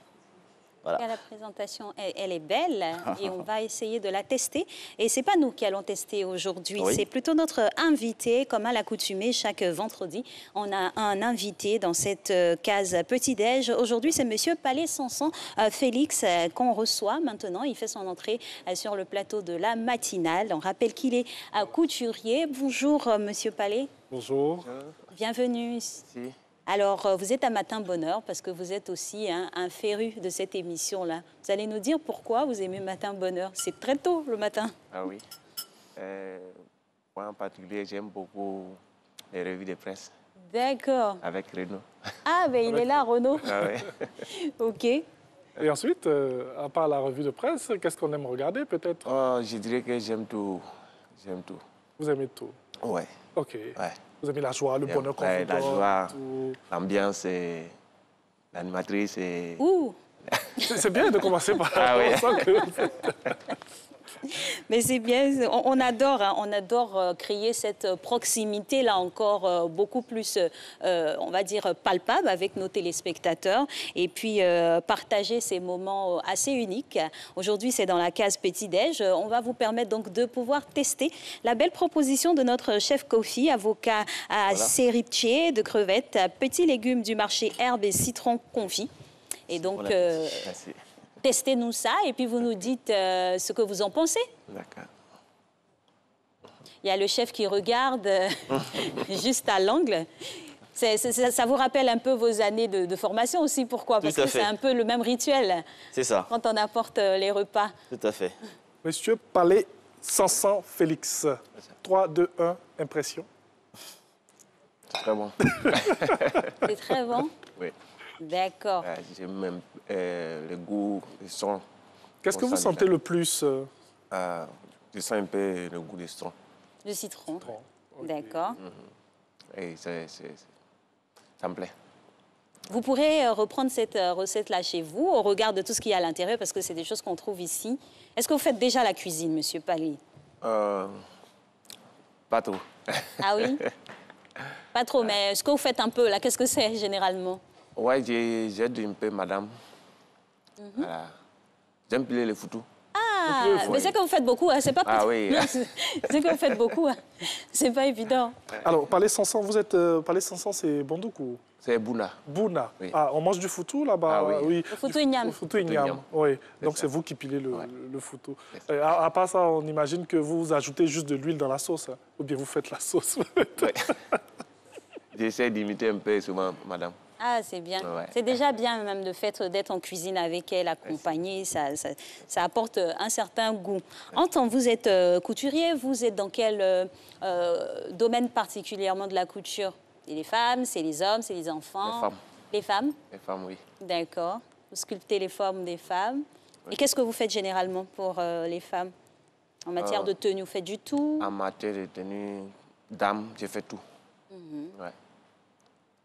Voilà. La présentation, elle est belle et on va essayer de la tester. Et ce n'est pas nous qui allons tester aujourd'hui, oui. C'est plutôt notre invité. Comme à l'accoutumée, chaque vendredi, on a un invité dans cette case petit-déj. Aujourd'hui, c'est M. Palais-Sanson Félix qu'on reçoit maintenant. Il fait son entrée sur le plateau de la matinale. On rappelle qu'il est couturier. Bonjour, M. Palais. Bonjour. Bienvenue. Merci. Alors, vous êtes à Matin Bonheur parce que vous êtes aussi un féru de cette émission-là. Vous allez nous dire pourquoi vous aimez Matin Bonheur. C'est très tôt le matin. Ah oui. Moi en particulier, j'aime beaucoup les revues de presse. D'accord. Avec Renaud. Ah, ben il est là, Renaud. Ah oui. OK. Et ensuite, à part la revue de presse, qu'est-ce qu'on aime regarder peut-être? Je dirais que j'aime tout. J'aime tout. Vous aimez tout? Ouais. OK. Ouais. Vous aimez la joie, le bonheur qu'on vous donne? La joie, l'ambiance, l'animatrice. Ouh! C'est bien de commencer par ça. Mais c'est bien, on adore, hein, on adore créer cette proximité, là encore, beaucoup plus, on va dire, palpable avec nos téléspectateurs. Et puis, partager ces moments assez uniques. Aujourd'hui, c'est dans la case petit-déj. On va vous permettre donc de pouvoir tester la belle proposition de notre chef Kofi, avocat à ceviche de crevettes, petits légumes du marché, herbes et citron confit. Et donc... testez-nous ça et puis vous nous dites ce que vous en pensez. D'accord. Il y a le chef qui regarde juste à l'angle. Ça vous rappelle un peu vos années de formation aussi. Pourquoi? Parce que c'est un peu le même rituel. C'est ça. Quand on apporte les repas. Tout à fait. Monsieur Palais-Sanson Félix, 3, 2, 1, impression. C'est très bon. C'est très bon? Oui. D'accord. J'aime même le goût, le son. Qu'est-ce que vous sentez le plus? Je sens un peu le goût du citron. Du citron. D'accord. Et ça me plaît. Vous pourrez reprendre cette recette-là chez vous, au regard de tout ce qu'il y a à l'intérieur, parce que c'est des choses qu'on trouve ici. Est-ce que vous faites déjà la cuisine, Monsieur Palais? Pas trop. Ah oui? Pas trop, mais ce que vous faites un peu, là, qu'est-ce que c'est généralement? Oui, j'aide un peu madame. Voilà. J'aime piler le foutou. Ah, mais c'est que vous faites beaucoup, hein. C'est pas... Ah oui. C'est que vous faites beaucoup, hein. C'est pas évident. Alors, Palais-Sanson, vous êtes... Palais-Sanson, c'est Bondouk ou... C'est Bouna. Bouna. Oui. Ah, on mange du foutou là-bas? Ah oui. Le foutou igname. Le foutou igname, oui. Donc, c'est vous qui pilez le foutou. À part ça, on imagine que vous ajoutez juste de l'huile dans la sauce, hein. Ou bien vous faites la sauce. J'essaie d'imiter un peu souvent madame. Ah, c'est bien. Ouais. C'est déjà bien même le fait d'être en cuisine avec elle, accompagnée, ça apporte un certain goût. Anton, vous êtes couturier, vous êtes dans quel domaine particulièrement de la couture? C'est les femmes, c'est les hommes, c'est les enfants? Les femmes. Les femmes? Les femmes, oui. D'accord. Vous sculptez les formes des femmes. Oui. Et qu'est-ce que vous faites généralement pour les femmes? En matière de tenue, vous faites du tout? En matière de tenue, dame, j'ai fait tout. Ouais.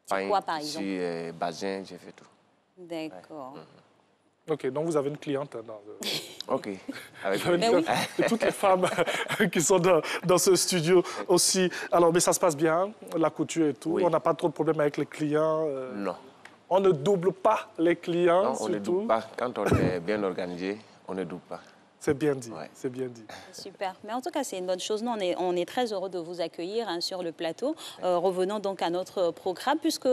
C'est quoi, par exemple? Sur bazin, j'ai fait tout. D'accord. Ouais. OK, donc vous avez une cliente. OK. Avec et toutes les femmes qui sont dans ce studio aussi. Alors, mais ça se passe bien, la couture et tout. Oui. On n'a pas trop de problèmes avec les clients. Non. On ne double pas les clients, non, on surtout. ne double pas. Quand on est bien organisé, on ne double pas. C'est bien dit, c'est bien dit. Super. Mais en tout cas, c'est une bonne chose. Nous, on est très heureux de vous accueillir sur le plateau. Revenons donc à notre programme, puisque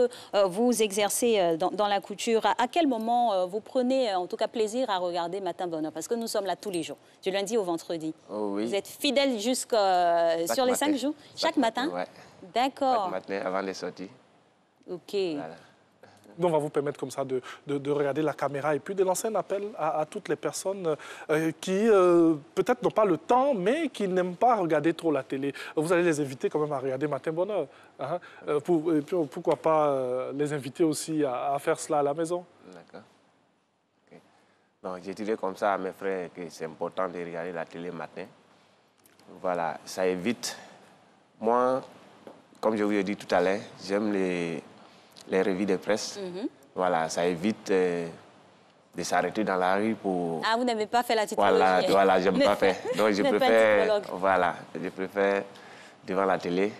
vous exercez dans la couture. À quel moment vous prenez en tout cas plaisir à regarder Matin Bonheur? Parce que nous sommes là tous les jours, du lundi au vendredi. Oh, oui. Vous êtes fidèle sur les 5 jours? Chaque matin? Oui. D'accord. Chaque matin avant les sorties. OK. Voilà. Nous, on va vous permettre comme ça de regarder la caméra et puis de lancer un appel à toutes les personnes qui, peut-être, n'ont pas le temps, mais qui n'aiment pas regarder trop la télé. Vous allez les inviter quand même à regarder Matin Bonheur. Hein? Et puis, pourquoi pas les inviter aussi à faire cela à la maison. D'accord. Okay. Donc, j'ai dit comme ça à mes frères que c'est important de regarder la télé le matin. Voilà, ça évite. Moi, comme je vous ai dit tout à l'heure, j'aime les revues de presse. Voilà, ça évite de s'arrêter dans la rue pour... Ah, vous n'avez pas fait la typologie. Voilà, j'aime pas faire. Donc, je préfère, voilà, je préfère devant la télé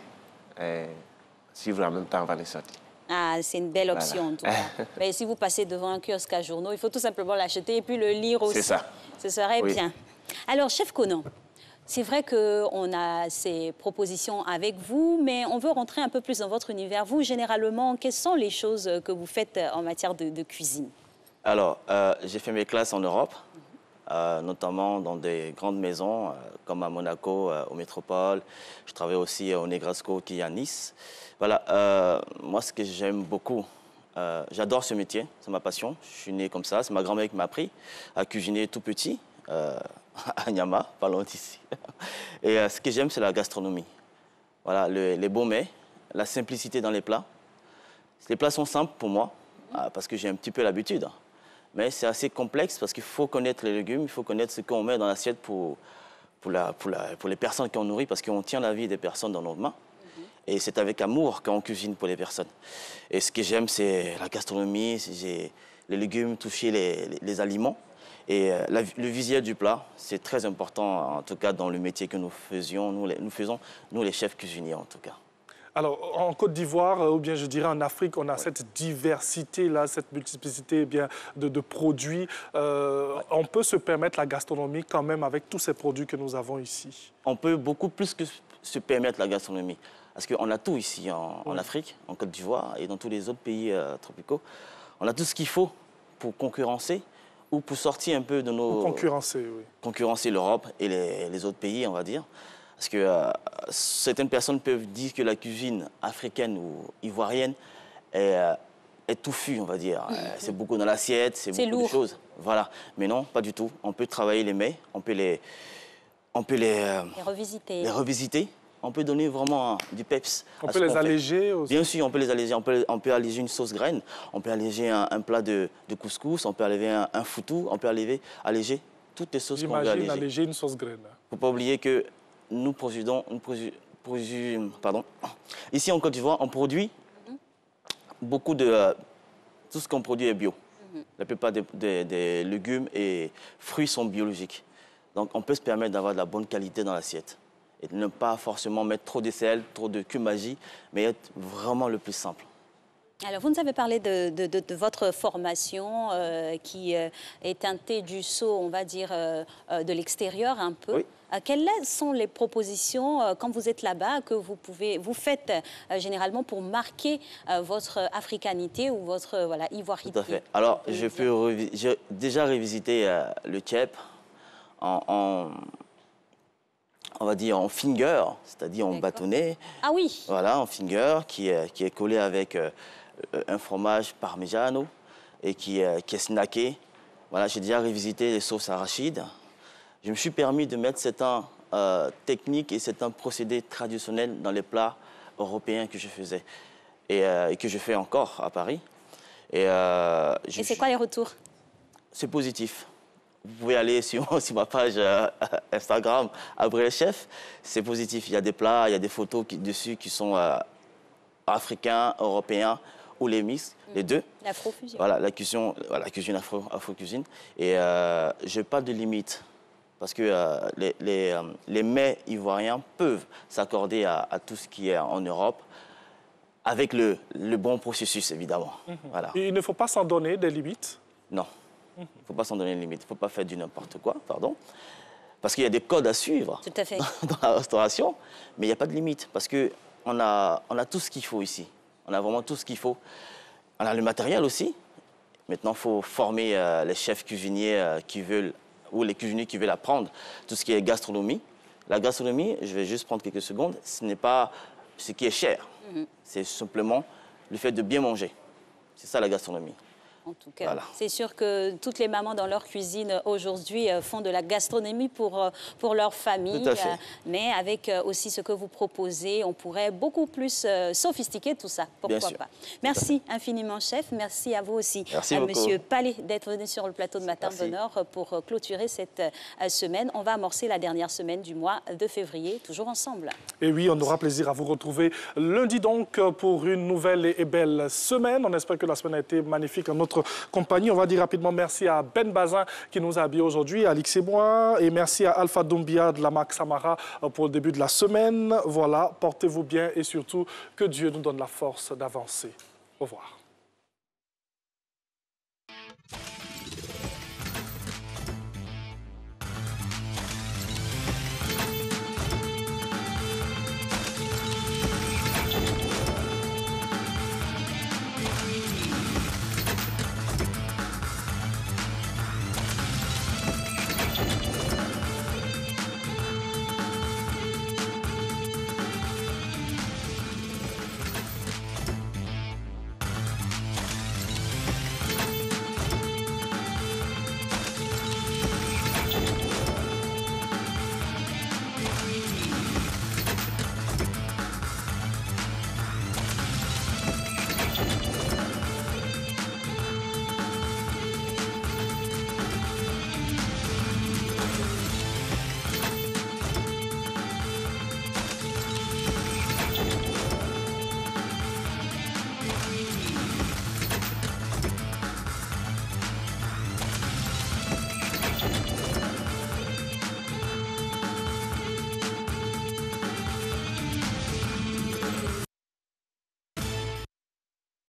suivre en même temps avant de sortir. Ah, c'est une belle option, en tout cas. Mais si vous passez devant un kiosque à journaux, il faut tout simplement l'acheter et puis le lire aussi. C'est ça. Ce serait bien. Alors, chef Conan, c'est vrai qu'on a ces propositions avec vous, mais on veut rentrer un peu plus dans votre univers. Vous, généralement, quelles sont les choses que vous faites en matière de cuisine? Alors, j'ai fait mes classes en Europe, notamment dans des grandes maisons, comme à Monaco, au Métropole. Je travaille aussi au Negrasco, qui est à Nice. Voilà, moi, ce que j'aime beaucoup, j'adore ce métier, c'est ma passion. Je suis né comme ça, c'est ma grand-mère qui m'a appris à cuisiner tout petit. À Nyama, pas loin d'ici. Et ce que j'aime, c'est la gastronomie. Voilà, les beaux mets, la simplicité dans les plats. Les plats sont simples pour moi, parce que j'ai un petit peu l'habitude. Mais c'est assez complexe parce qu'il faut connaître les légumes, il faut connaître ce qu'on met dans l'assiette pour les personnes qu'on nourrit, parce qu'on tient la vie des personnes dans nos mains. Et c'est avec amour qu'on cuisine pour les personnes. Et ce que j'aime, c'est la gastronomie, les légumes, toucher les aliments. Et le visuel du plat, c'est très important, en tout cas dans le métier que nous faisions, nous les chefs cuisiniers en tout cas. Alors, en Côte d'Ivoire, ou bien je dirais en Afrique, on a cette diversité-là, cette multiplicité de produits. On peut se permettre la gastronomie quand même avec tous ces produits que nous avons ici. On peut beaucoup plus que se permettre la gastronomie. Parce qu'on a tout ici en Afrique, en Côte d'Ivoire et dans tous les autres pays tropicaux. On a tout ce qu'il faut pour concurrencer ou pour sortir un peu de nos... Pour concurrencer, oui. Concurrencer l'Europe et les autres pays, on va dire. Parce que certaines personnes peuvent dire que la cuisine africaine ou ivoirienne est touffue, on va dire. C'est beaucoup dans l'assiette, c'est beaucoup de choses. Voilà. Mais non, pas du tout. On peut travailler les mets, on peut les revisiter. On peut donner vraiment du peps. On peut les alléger aussi. Bien sûr, on peut les alléger. On peut alléger une sauce graine, on peut alléger un plat de couscous, on peut alléger un foutou, on peut alléger toutes les sauces qu'on veut alléger. J'imagine alléger une sauce graine. Il ne faut pas oublier que nous ici en Côte d'Ivoire, on produit beaucoup de... tout ce qu'on produit est bio. La plupart des légumes et fruits sont biologiques. Donc on peut se permettre d'avoir de la bonne qualité dans l'assiette. Et de ne pas forcément mettre trop de sel, trop de cumin-magie, mais être vraiment le plus simple. Alors, vous nous avez parlé de votre formation qui est teintée du sceau, on va dire, de l'extérieur un peu. Oui. Quelles sont les propositions, quand vous êtes là-bas, que vous faites généralement pour marquer votre africanité ou votre ivoirité? Tout à fait. Alors, j'ai déjà revisité le tchèp on va dire en finger, c'est-à-dire en bâtonnet. Ah oui. Voilà, en finger, qui est collé avec un fromage parmigiano et qui est snacké. Voilà, j'ai déjà revisité les sauces arachides. Je me suis permis de mettre certaines techniques et certains procédés traditionnels dans les plats européens que je faisais et que je fais encore à Paris. Et c'est quoi les retours? C'est positif. Vous pouvez aller sur ma page Instagram, Abré le Chef. C'est positif. Il y a des plats, il y a des photos dessus qui sont africains, européens ou les mix, les deux. L'afro-cuisine. Voilà, la cuisine afro-cuisine. Et je n'ai pas de limite. Parce que les mets ivoiriens peuvent s'accorder à tout ce qui est en Europe, avec le bon processus, évidemment. Voilà. Et il ne faut pas s'en donner des limites? Non. Il ne faut pas s'en donner une limite. Il ne faut pas faire du n'importe quoi, pardon. Parce qu'il y a des codes à suivre tout à fait. dans la restauration, mais il n'y a pas de limite. Parce qu'on a tout ce qu'il faut ici. On a vraiment tout ce qu'il faut. On a le matériel aussi. Maintenant, il faut former les chefs cuisiniers qui veulent, ou les cuisiniers qui veulent apprendre tout ce qui est gastronomie. La gastronomie, je vais juste prendre quelques secondes, ce n'est pas ce qui est cher. C'est simplement le fait de bien manger. C'est ça la gastronomie. En tout cas, voilà. C'est sûr que toutes les mamans dans leur cuisine aujourd'hui font de la gastronomie pour leur famille. Tout à fait. Mais avec aussi ce que vous proposez, on pourrait beaucoup plus sophistiquer tout ça. Pourquoi pas? Merci infiniment, chef. Merci à vous aussi, merci beaucoup. Monsieur Palais, d'être venu sur le plateau de Matin Bonheur pour clôturer cette semaine. On va amorcer la dernière semaine du mois de février, toujours ensemble. Et oui, on aura plaisir à vous retrouver lundi donc pour une nouvelle et belle semaine. On espère que la semaine a été magnifique en notre compagnie. On va dire rapidement merci à Ben Bazin qui nous a habillés aujourd'hui, à Alix et moi, et merci à Alpha Doumbia de la marque Samara pour le début de la semaine. Voilà, portez-vous bien et surtout que Dieu nous donne la force d'avancer. Au revoir.